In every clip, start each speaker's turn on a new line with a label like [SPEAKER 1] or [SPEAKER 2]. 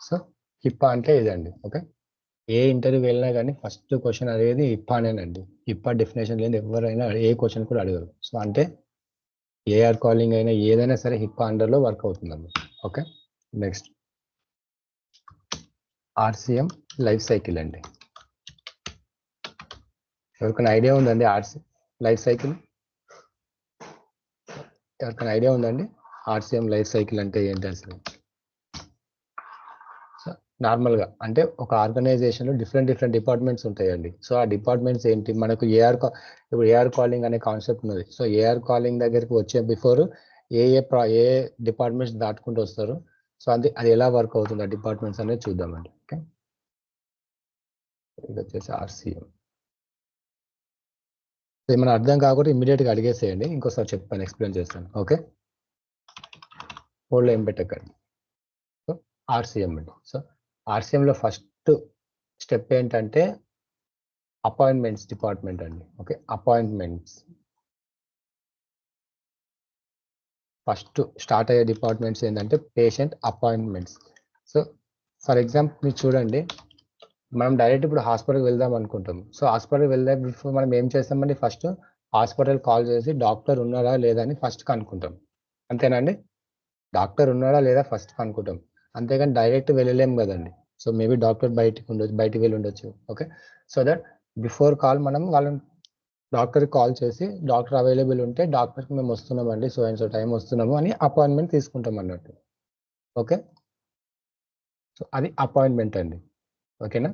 [SPEAKER 1] So HIPAA అంటే ఇదండి. Okay, ఏ interview వెళ్ళినా కానీ ఫస్ట్ క్వశ్చన్ అడిగేది హిప్పానేనండి. హిప్పా డెఫినేషన్ లేని ఎవరైనా ఏ క్వశ్చన్ కూడా అడగరు. సో అంటే ఏఆర్ కాలింగ్ అయినా ఏదైనా సరే హిప్పా అండర్లో వర్క్ అవుతుందండి. Okay, next RCM life cycle అండి. ఎవరికైనా ఐడియా ఉందండి ఆర్సి లైఫ్ సైకిల్? ఎవరికైనా ఐడియా ఉందండి ఆర్సిఎం లైఫ్ సైకిల్ అంటే ఏంటి అసలు? నార్మల్గా అంటే ఒక ఆర్గనైజేషన్లో డిఫరెంట్ డిపార్ట్మెంట్స్ ఉంటాయండి. సో ఆ డిపార్ట్మెంట్స్ ఏంటి, మనకు ఇప్పుడు ఏఆర్ కాలింగ్ అనే కాన్సెప్ట్ ఉన్నది. సో ఏఆర్ కాలింగ్ దగ్గరికి వచ్చే బిఫోర్ ఏ డిపార్ట్మెంట్స్ దాటుకుంటూ వస్తారు. సో అది ఎలా వర్క్ అవుతుంది ఆ డిపార్ట్మెంట్స్ అనేది చూద్దామండి. ఓకే, ఇది వచ్చేసి ఆర్సిఎం. ఏమైనా అర్థం కాకుండా ఇమీడియట్గా అడిగేసేయండి, ఇంకోసారి చెప్పాను, ఎక్స్ప్లెయిన్ చేస్తాను. ఓకే, హోల్డ్ ఏం పెట్టకండి. సో ఆర్సిఎం అండి. సో ఆర్సిఎంలో ఫస్ట్ స్టెప్ ఏంటంటే అపాయింట్మెంట్స్ డిపార్ట్మెంట్ అండి. ఓకే, అపాయింట్మెంట్స్ ఫస్ట్ స్టార్ట్ అయ్యే డిపార్ట్మెంట్స్ ఏంటంటే patient appointments. So for example మీరు చూడండి, మనం డైరెక్ట్ ఇప్పుడు హాస్పిటల్కి వెళ్దాం అనుకుంటాం. సో హాస్పిటల్కి వెళ్తే బిఫోర్ మనం ఏం చేస్తామండి, ఫస్ట్ హాస్పిటల్ కాల్ చేసి డాక్టర్ ఉన్నాడా లేదా అని ఫస్ట్ కనుక్కుంటాం. అంతేనండి, డాక్టర్ ఉన్నాడా లేదా ఫస్ట్ కనుక్కుంటాం. అంతేగాని డైరెక్ట్ వెళ్ళలేం కదండి. సో మేబీ డాక్టర్ బయటికి వెళ్ళి ఉండొచ్చు. Okay, so that before call మనం వాళ్ళని డాక్టర్కి కాల్ చేసి డాక్టర్ అవైలబుల్ ఉంటే డాక్టర్కి మేము వస్తున్నామండి, సో అండ్ సో టైం వస్తున్నాము అని అపాయింట్మెంట్ తీసుకుంటాం అన్నట్టు. ఓకే, సో అది అపాయింట్మెంట్ అండి. ఓకేనా,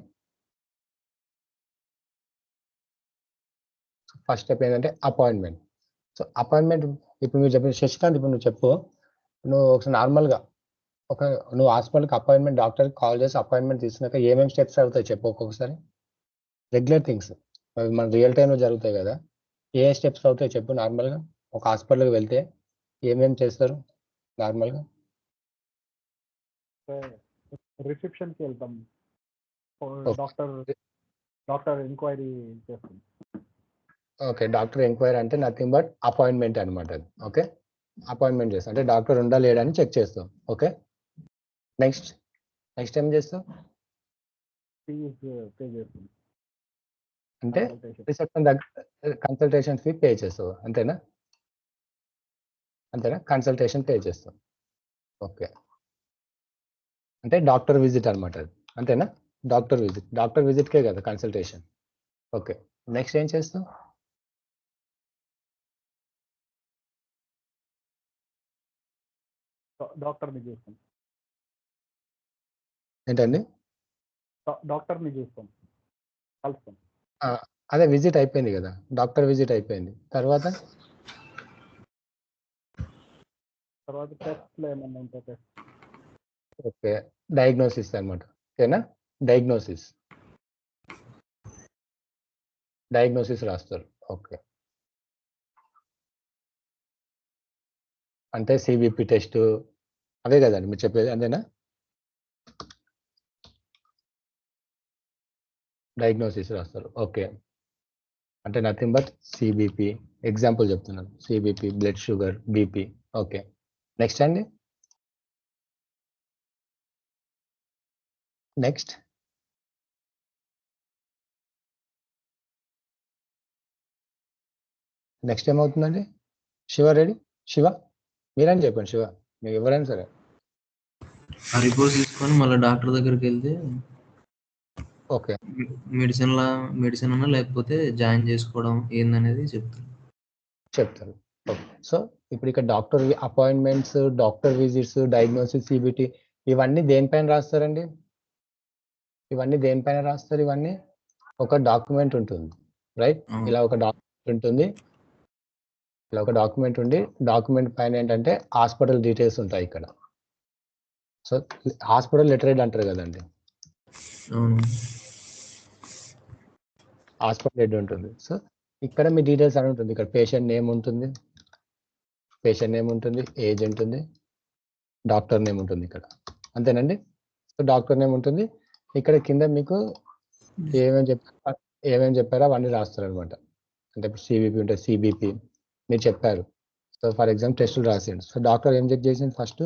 [SPEAKER 1] ఫస్ట్ స్టెప్ ఏంటంటే అపాయింట్మెంట్. సో అపాయింట్మెంట్ ఇప్పుడు మీరు చెప్పిన శశికాంత్, ఇప్పుడు నువ్వు చెప్పు, నువ్వు ఒకసారి నార్మల్గా నువ్వు హాస్పిటల్కి అపాయింట్మెంట్ డాక్టర్కి కాల్ చేసి అపాయింట్మెంట్ తీసుకున్నాక ఏమేమి స్టెప్స్ అవుతాయి చెప్పు ఒక్కొక్కసారి. రెగ్యులర్ థింగ్స్ అవి మన రియల్ టైంలో జరుగుతాయి కదా, ఏ స్టెప్స్ అవుతాయి చెప్పు నార్మల్గా. ఒక హాస్పిటల్కి వెళ్తే ఏమేమి చేస్తారు నార్మల్గా?
[SPEAKER 2] రిసెప్షన్కి వెళ్తాం, డాక్టర్ ఎంక్వైరీ చేస్తాం.
[SPEAKER 1] ఓకే, డాక్టర్ ఎంక్వైరీ అంటే నథింగ్ బట్ అపాయింట్మెంట్ అనమాట అది. ఓకే, అపాయింట్మెంట్ చేస్తాం అంటే డాక్టర్ ఉండా లేడని చెక్ చేస్తాం. ఓకే, నెక్స్ట్ ఏం చేస్తాం అంటే రిసెప్షన్ దగ్గర కన్సల్టేషన్ ఫీ పే చేస్తావు, అంతేనా? కన్సల్టేషన్ పే చేస్తాం. ఓకే, అంటే డాక్టర్ విజిట్ అనమాట అది, అంతేనా? డాక్టర్ విజిట్కే కదా కన్సల్టేషన్. ఓకే, నెక్స్ట్ ఏం చేస్తాం?
[SPEAKER 2] డాక్టర్ని చూస్తాం.
[SPEAKER 1] ఏంటండి?
[SPEAKER 2] డాక్టర్ని చూస్తాం, కలుస్తాం.
[SPEAKER 1] అదే విజిట్ అయిపోయింది కదా, డాక్టర్ విజిట్ అయిపోయింది. తర్వాత
[SPEAKER 2] టెస్ట్లు ఏమన్నా ఉంటాయి.
[SPEAKER 1] ఓకే, డయాగ్నోసిస్ అనమాట. ఓకేనా, డయాగ్నోసిస్ రాస్తారు. ఓకే, అంటే సిబిపి టెస్ట్ అదే కదండి మీరు చెప్పేది, అంతేనా? డయాగ్నోసిస్ రాస్తారు. ఓకే, అంటే నథింగ్ బట్ సిబిపి, ఎగ్జాంపుల్ చెప్తున్నాను, CBP, blood sugar, BP. Okay, next అండి, నెక్స్ట్ ఏమవుతుందండి? శివ రెడీ? శివ మీరని చెప్పండి, శివ మీకు ఎవరైనా సరే.
[SPEAKER 3] ఆ రిపోర్ట్ తీసుకొని మళ్ళీ డాక్టర్ దగ్గరికి వెళ్తే
[SPEAKER 1] ఓకే,
[SPEAKER 3] మెడిసిన్ అన్నా లేకపోతే జాయిన్ చేసుకోవడం ఏందనేది
[SPEAKER 1] చెప్తారు. ఓకే, సో ఇప్పుడు ఇక్కడ doctor appointments, doctor visits, diagnosis, CBT ఇవన్నీ దేనిపైన రాస్తారండి? ఇవన్నీ ఒక డాక్యుమెంట్ ఉంటుంది, రైట్? ఇలా ఒక డాక్యుమెంట్ ఉండి డాక్యుమెంట్ పైన ఏంటంటే హాస్పిటల్ డీటెయిల్స్ ఉంటాయి ఇక్కడ. సో హాస్పిటల్ లెటరేడ్ అంటారు కదండి, హాస్పిటల్ హెడ్ ఉంటుంది. సో ఇక్కడ మీ డీటెయిల్స్ అని ఉంటుంది. ఇక్కడ పేషెంట్ నేమ్ ఉంటుంది, ఏజ్ ఉంటుంది, డాక్టర్ నేమ్ ఉంటుంది ఇక్కడ, అంతేనండి? సో డాక్టర్ నేమ్ ఉంటుంది. ఇక్కడ కింద మీకు ఏమేమి చెప్పారో అవన్నీ రాస్తారు అనమాట. అంటే ఇప్పుడు సిబిపి ఉంటే సిబిపి మీరు చెప్పారు. సో ఫర్ ఎగ్జాంపుల్ టెస్టులు రాసిండు. సో డాక్టర్ ఏం చెక్ చేసిండు? ఫస్ట్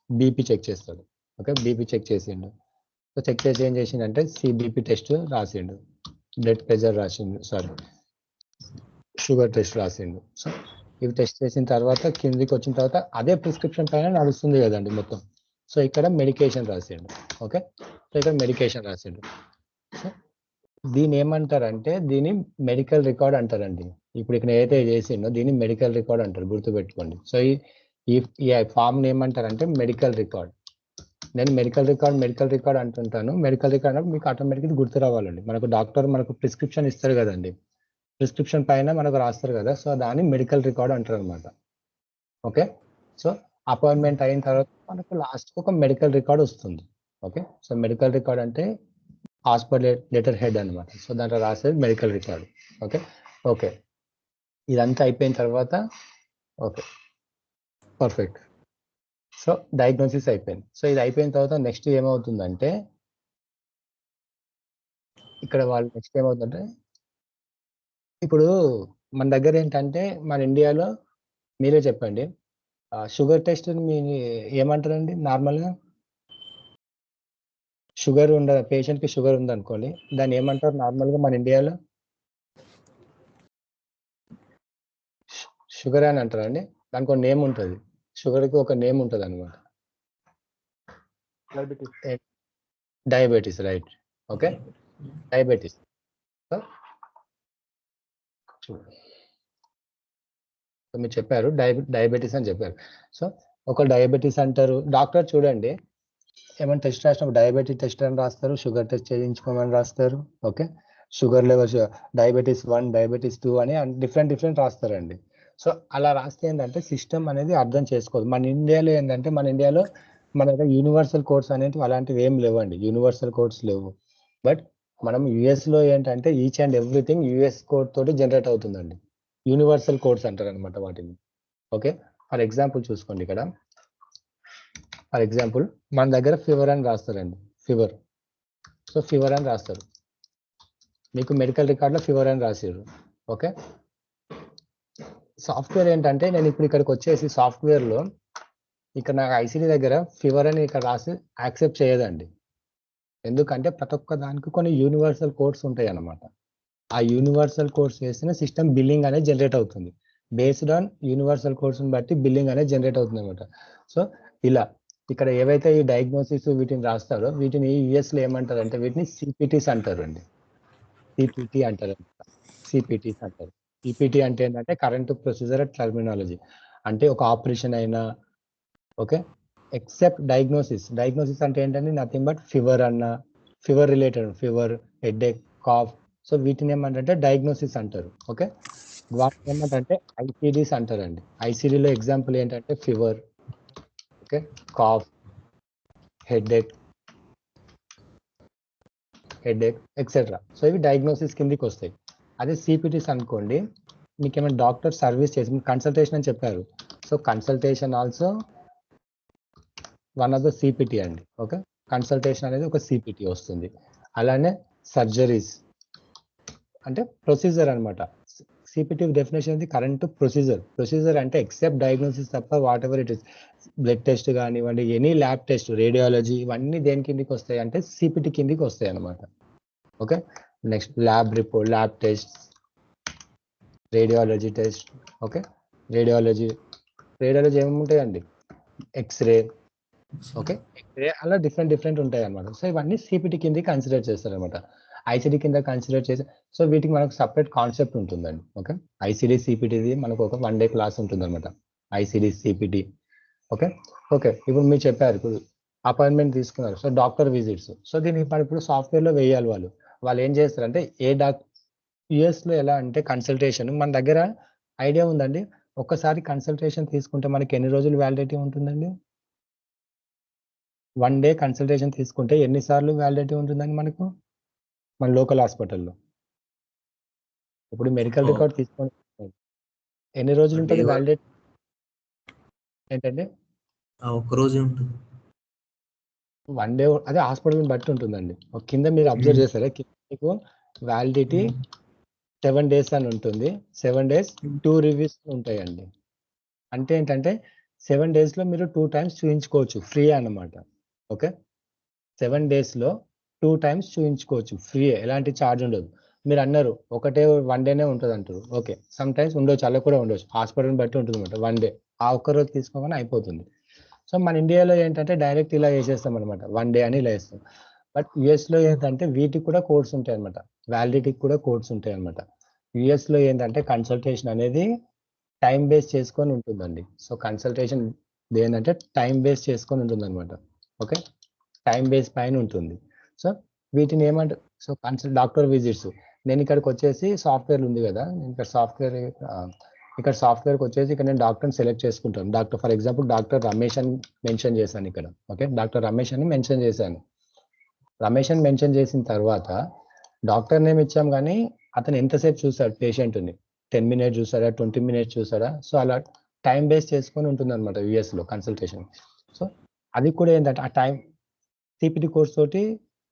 [SPEAKER 1] బీపీ చెక్ చేస్తాడు. ఓకే, బీపీ చెక్ చేసిండు. సో చెక్ చేసి ఏం చేసిండంటే సిబిపి టెస్ట్ రాసిండు, బ్లడ్ ప్రెషర్ రాసిండు, సారీ షుగర్ టెస్ట్ రాసిండు. సో ఇవి టెస్ట్ చేసిన తర్వాత కిందికి వచ్చిన తర్వాత అదే ప్రిస్క్రిప్షన్ పైన నడుస్తుంది కదండి మొత్తం. సో ఇక్కడ మెడికేషన్ రాసిండు. ఓకే, సో ఇక్కడ మెడికేషన్ రాసిండు. సో దీన్ని ఏమంటారంటే దీన్ని మెడికల్ రికార్డ్ అంటారండి. ఇప్పుడు ఇక్కడ ఏదైతే చేసిండో దీన్ని మెడికల్ రికార్డ్ అంటారు, గుర్తుపెట్టుకోండి. సో ఈ ఫామ్ ఏమంటారంటే మెడికల్ రికార్డ్. నేను మెడికల్ రికార్డ్ అంటుంటాను. మెడికల్ రికార్డ్ అంటే మీకు ఆటోమేటిక్గా గుర్తు రావాలండి. మనకు డాక్టర్ మనకు ప్రిస్క్రిప్షన్ ఇస్తారు కదండి, ప్రిస్క్రిప్షన్ పైన మనకు రాస్తారు కదా, సో దాన్ని మెడికల్ రికార్డ్ అంటారు అనమాట. ఓకే, సో అపాయింట్మెంట్ అయిన తర్వాత మనకు లాస్ట్ ఒక మెడికల్ రికార్డ్ వస్తుంది. ఓకే, సో మెడికల్ రికార్డ్ అంటే హాస్పిటల్ లెటర్ హెడ్ అనమాట. సో దాంట్లో రాసేది మెడికల్ రికార్డ్. ఓకే ఓకే, ఇదంతా అయిపోయిన తర్వాత ఓకే పర్ఫెక్ట్. సో డయాగ్నోసిస్ అయిపోయింది. సో ఇది అయిపోయిన తర్వాత నెక్స్ట్ ఏమవుతుందంటే ఇక్కడ వాళ్ళు నెక్స్ట్ ఏమవుతుందంటే ఇప్పుడు మన దగ్గర ఏంటంటే మన ఇండియాలో మీరే చెప్పండి, షుగర్ టెస్ట్ మీ ఏమంటారండి నార్మల్గా? షుగర్ పేషెంట్కి షుగర్ ఉందనుకోండి, దాన్ని ఏమంటారు నార్మల్గా మన ఇండియాలో? షుగర్ అని అంటారండి. దానికి ఒక నేమ్ ఉంటుంది, షుగర్కి ఒక నేమ్ ఉంటుంది అనమాట, diabetes. Right, okay diabetes. So మీరు చెప్పారు డయాబెటీస్ అని చెప్పారు. సో ఒక డయాబెటీస్ అంటారు. డాక్టర్ చూడండి ఏమైనా టెస్ట్ రాసినప్పుడు డయాబెటీస్ టెస్ట్ అని రాస్తారు, షుగర్ టెస్ట్ చేయించుకోమని రాస్తారు. Okay, sugar levels diabetes 1 diabetes 2 అని డిఫరెంట్ రాస్తారండి. సో అలా రాస్తే ఏంటంటే సిస్టమ్ అనేది అర్థం చేసుకోదు. మన ఇండియాలో మన దగ్గర యూనివర్సల్ కోడ్స్ అనేవి అలాంటివి ఏం లేవండి, యూనివర్సల్ కోడ్స్ లేవు. బట్ మనం యుఎస్లో ఏంటంటే each and everything US code తోటి జనరేట్ అవుతుందండి. యూనివర్సల్ కోడ్స్ అంటారు అనమాట వాటిని. ఓకే, ఫర్ ఎగ్జాంపుల్ చూసుకోండి ఇక్కడ. ఫర్ ఎగ్జాంపుల్ మన దగ్గర ఫీవర్ అని రాస్తారండి, ఫీవర్. సో ఫీవర్ అని రాస్తారు, మీకు మెడికల్ రికార్డ్లో ఫీవర్ అని రాసారు. ఓకే, సాఫ్ట్వేర్ ఏంటంటే నేను ఇప్పుడు ఇక్కడికి వచ్చేసి సాఫ్ట్వేర్లో ఇక్కడ నాకు ఐసీడీ దగ్గర ఫీవర్ అని ఇక్కడ రాసి యాక్సెప్ట్ చేయదండి. ఎందుకంటే ప్రతి ఒక్క దానికి కొన్ని యూనివర్సల్ కోడ్స్ ఉంటాయి అన్నమాట. ఆ యూనివర్సల్ కోడ్స్ వేసిన సిస్టమ్ బిల్లింగ్ అనేది జనరేట్ అవుతుంది. బేస్డ్ ఆన్ యూనివర్సల్ కోడ్స్ బట్టి బిల్లింగ్ అనేది జనరేట్ అవుతుంది అనమాట. సో ఇలా ఇక్కడ ఏవైతే ఈ డయాగ్నోసిస్ వీటిని రాస్తారో వీటిని యుఎస్లో ఏమంటారు అంటే వీటిని సిపిటీస్ అంటారు అండి. సిపిటి అంటారు, సిపిటీస్ అంటారు. సిపిటి అంటే ఏంటంటే కరెంట్ ప్రొసీజర్ టర్మినాలజీ. అంటే ఒక ఆపరేషన్ అయినా ఓకే, ఎక్సెప్ట్ డయాగ్నోసిస్ అంటే ఏంటంటే నథింగ్ బట్ ఫీవర్ అన్న, fever related fever, headache, cough. So వీటిని ఏమంటే డయాగ్నోసిస్ అంటారు. ఓకే, వాటిని ఏమంటే ఐసిడీస్ అంటారండి. ఐసిడీలో ఎగ్జాంపుల్ ఏంటంటే fever, okay, cough, headache etcetera. So ఇవి డయాగ్నోసిస్ కిందకి వస్తాయి. అదే సిపిటీస్ అనుకోండి, మీకు ఏమైనా డాక్టర్ సర్వీస్ చేసి కన్సల్టేషన్ అని చెప్పారు. So consultation also one of the CPT అండి. ఓకే, కన్సల్టేషన్ అనేది ఒక సిపిటి వస్తుంది. అలానే సర్జరీస్ అంటే ప్రొసీజర్ అనమాట. సిపిటి డెఫినేషన్ ఇది కరెంట్ ప్రొసీజర్ అంటే ఎక్సెప్ట్ డయాగ్నోసిస్ తప్ప what ever it is, blood test కానివ్వండి, ఎనీ ల్యాబ్ టెస్ట్, రేడియాలజీ, ఇవన్నీ దేని కిందకి వస్తాయి అంటే సిపిటి కిందకి వస్తాయి అనమాట. Okay, next lab report, lab test, radiology test. Okay, radiology ఏమేమి ఉంటాయండి, ఎక్స్రే. ఓకే, ఎక్స్రే అలా డిఫరెంట్ ఉంటాయి అనమాట. సో ఇవన్నీ సిపిటి కింద కన్సిడర్ చేస్తారు అనమాట, ఐసిడి కింద కన్సిడర్ చేసి. సో వీటికి మనకు సపరేట్ కాన్సెప్ట్ ఉంటుందండి. ఓకే, ఐసిడి సిపిటిది మనకు ఒక 1 డే క్లాస్ ఉంటుంది అనమాట, ఐసిడి సిపిటి. ఓకే ఇప్పుడు మీరు చెప్పారు, ఇప్పుడు అపాయింట్మెంట్ తీసుకున్నారు. So doctor visits. సో దీన్ని ఇప్పుడు సాఫ్ట్వేర్లో వేయాలి. వాళ్ళు ఏం చేస్తారంటే యుఎస్లో ఎలా అంటే కన్సల్టేషన్ మన దగ్గర ఐడియా ఉందండి. ఒక్కసారి కన్సల్టేషన్ తీసుకుంటే మనకి ఎన్ని రోజులు వ్యాలిడిటీ ఉంటుందండి? 1 డే కన్సల్టేషన్ తీసుకుంటే ఎన్నిసార్లు వ్యాలిడిటీ ఉంటుందండి మనకు మన లోకల్ హాస్పిటల్లో? ఇప్పుడు మెడికల్ రికార్డ్ తీసుకొని ఎన్ని రోజులు ఉంటుంది వ్యాలిడిటీ? ఏంటంటే
[SPEAKER 3] ఒక్క రోజే ఉంటుంది.
[SPEAKER 1] 1 డే, అదే హాస్పిటల్ బట్టి ఉంటుందండి. కింద మీరు అబ్జర్వ్ చేస్తారా, మీకు వ్యాలిడిటీ 7 days అని ఉంటుంది. 7 days 2 రివ్యూస్ ఉంటాయండి. అంటే ఏంటంటే 7 days లో మీరు 2 times చూయించుకోవచ్చు, ఫ్రీ అన్నమాట. ఓకే, 7 days లో 2 టైమ్స్ చూయించుకోవచ్చు ఫ్రీ, ఎలాంటి ఛార్జ్ ఉండదు. మీరు అన్నారు ఒకటే 1 డేనే ఉంటుంది అంటారు. ఓకే, సమ్ టైమ్స్ ఉండొచ్చు, అలా కూడా ఉండొచ్చు, హాస్పిటల్ని బట్టి ఉంటుంది అనమాట. 1 డే ఆ ఒక్క రోజు తీసుకోగానే అయిపోతుంది. సో మన ఇండియాలో ఏంటంటే డైరెక్ట్ ఇలా వేసేస్తాం అనమాట, 1 డే అని ఇలా వేస్తాం. బట్ యుఎస్లో ఏంటంటే వీటికి కూడా కోడ్స్ ఉంటాయి అనమాట, వ్యాలిడిటీకి కూడా కోడ్స్ ఉంటాయి అనమాట. యుఎస్లో ఏంటంటే కన్సల్టేషన్ అనేది టైం బేస్ చేసుకొని ఉంటుందండి. సో కన్సల్టేషన్ ఏంటంటే టైం బేస్ చేసుకొని ఉంటుంది అనమాట. ఓకే, టైం బేస్ పైన ఉంటుంది. సో వీటిని ఏమంటారు, సో డాక్టర్ విజిట్స్. నేను ఇక్కడికి వచ్చేసి సాఫ్ట్వేర్ ఉంది కదా, నేను ఇక్కడ సాఫ్ట్వేర్కి వచ్చేసి ఇక్కడ నేను డాక్టర్ని సెలెక్ట్ చేసుకుంటాను. Doctor for example doctor Ramesh అని మెన్షన్ చేశాను ఇక్కడ. ఓకే, డాక్టర్ రమేష్ అని మెన్షన్ చేశాను. రమేష్ అని మెన్షన్ చేసిన తర్వాత డాక్టర్ నేమ్ ఇచ్చాం, కానీ అతను ఎంతసేపు చూసాడు పేషెంట్ని, 10 మినిట్స్ చూసాడా, 20 మినిట్స్ చూసాడా, సో అలా టైం బేస్ చేసుకొని ఉంటుంది అనమాట యుఎస్లో కన్సల్టేషన్. సో అది కూడా ఏంటంటే ఆ టైం టీపీటీ కోర్స్ తోటి